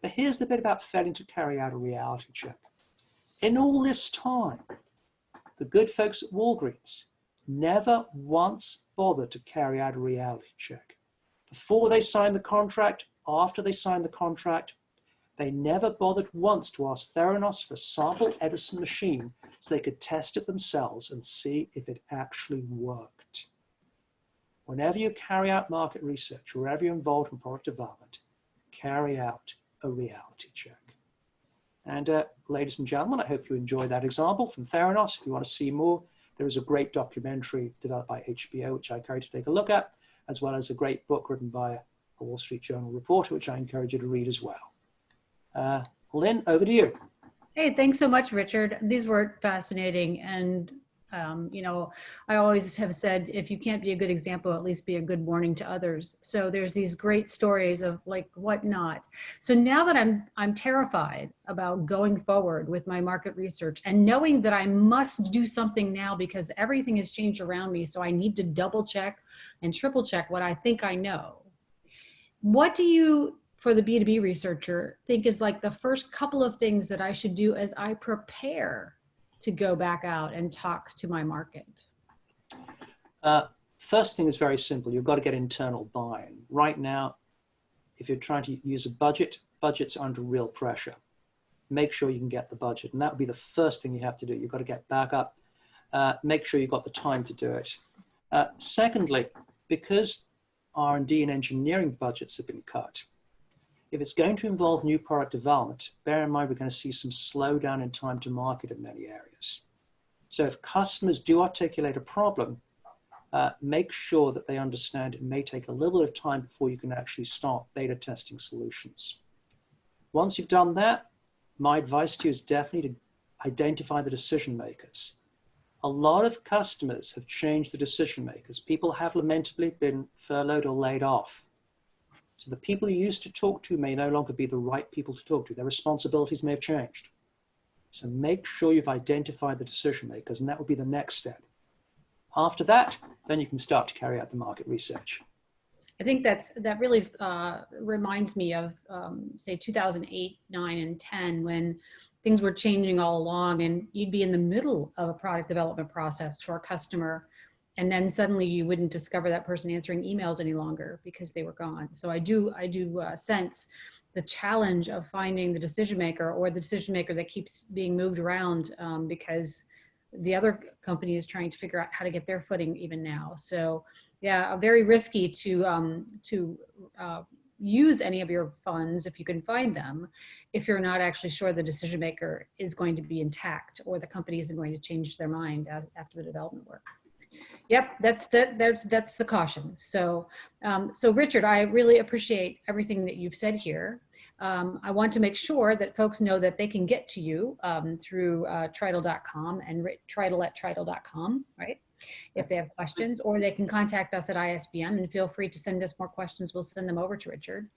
But here's the bit about failing to carry out a reality check. In all this time, the good folks at Walgreens never once bothered to carry out a reality check. Before they signed the contract, after they signed the contract, they never bothered once to ask Theranos for a sample Edison machine so they could test it themselves and see if it actually worked. Whenever you carry out market research, wherever you're involved in product development, carry out a reality check. And ladies and gentlemen, I hope you enjoyed that example from Theranos. If you want to see more, there is a great documentary developed by HBO, which I encourage you to take a look at, as well as a great book written by a Wall Street Journal reporter, which I encourage you to read as well. Lynn, over to you. Hey, thanks so much, Richard. These were fascinating. And You know, I always have said, if you can't be a good example, at least be a good warning to others. So there's these great stories of like what not. So now that I'm terrified about going forward with my market research and knowing that I must do something now because everything has changed around me. So I need to double check and triple check what I think I know. What do you, for the B2B researcher, think is like the first couple of things that I should do as I prepare to go back out and talk to my market? First thing is very simple. You've got to get internal buy-in. Right now, if you're trying to use a budget, budget's under real pressure. Make sure you can get the budget. And that would be the first thing you have to do. You've got to get back up. Make sure you've got the time to do it. Secondly, because R&D and engineering budgets have been cut, if it's going to involve new product development, bear in mind we're going to see some slowdown in time to market in many areas. So if customers do articulate a problem, make sure that they understand it may take a little bit of time before you can actually start beta testing solutions. Once you've done that, my advice to you is definitely to identify the decision makers. A lot of customers have changed the decision makers. People have lamentably been furloughed or laid off. So the people you used to talk to may no longer be the right people to talk to. Their responsibilities may have changed. So make sure you've identified the decision makers, and that will be the next step. After that, then you can start to carry out the market research. I think that really reminds me of, say, 2008, 9, and 10, when things were changing all along, and you'd be in the middle of a product development process for a customer, and then suddenly you wouldn't discover that person answering emails any longer because they were gone. So I do sense the challenge of finding the decision maker, or the decision maker that keeps being moved around because the other company is trying to figure out how to get their footing even now. So yeah, very risky to use any of your funds, if you can find them, if you're not actually sure the decision maker is going to be intact, or the company isn't going to change their mind after the development work. Yep, that's the caution. So, so Richard, I really appreciate everything that you've said here. I want to make sure that folks know that they can get to you through Treitel.com and Treitel@Treitel.com, right? If they have questions, or they can contact us at ISBM, and feel free to send us more questions. We'll send them over to Richard.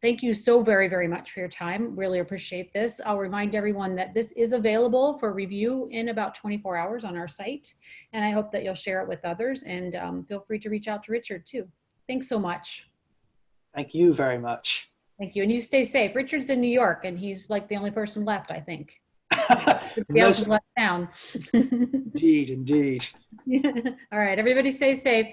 Thank you so very, very much for your time. Really appreciate this. I'll remind everyone that this is available for review in about 24 hours on our site. And I hope that you'll share it with others, and feel free to reach out to Richard too. Thanks so much. Thank you very much. Thank you. And you stay safe. Richard's in New York, and he's like the only person left, I think. The else is left down. Indeed, indeed. All right, everybody stay safe.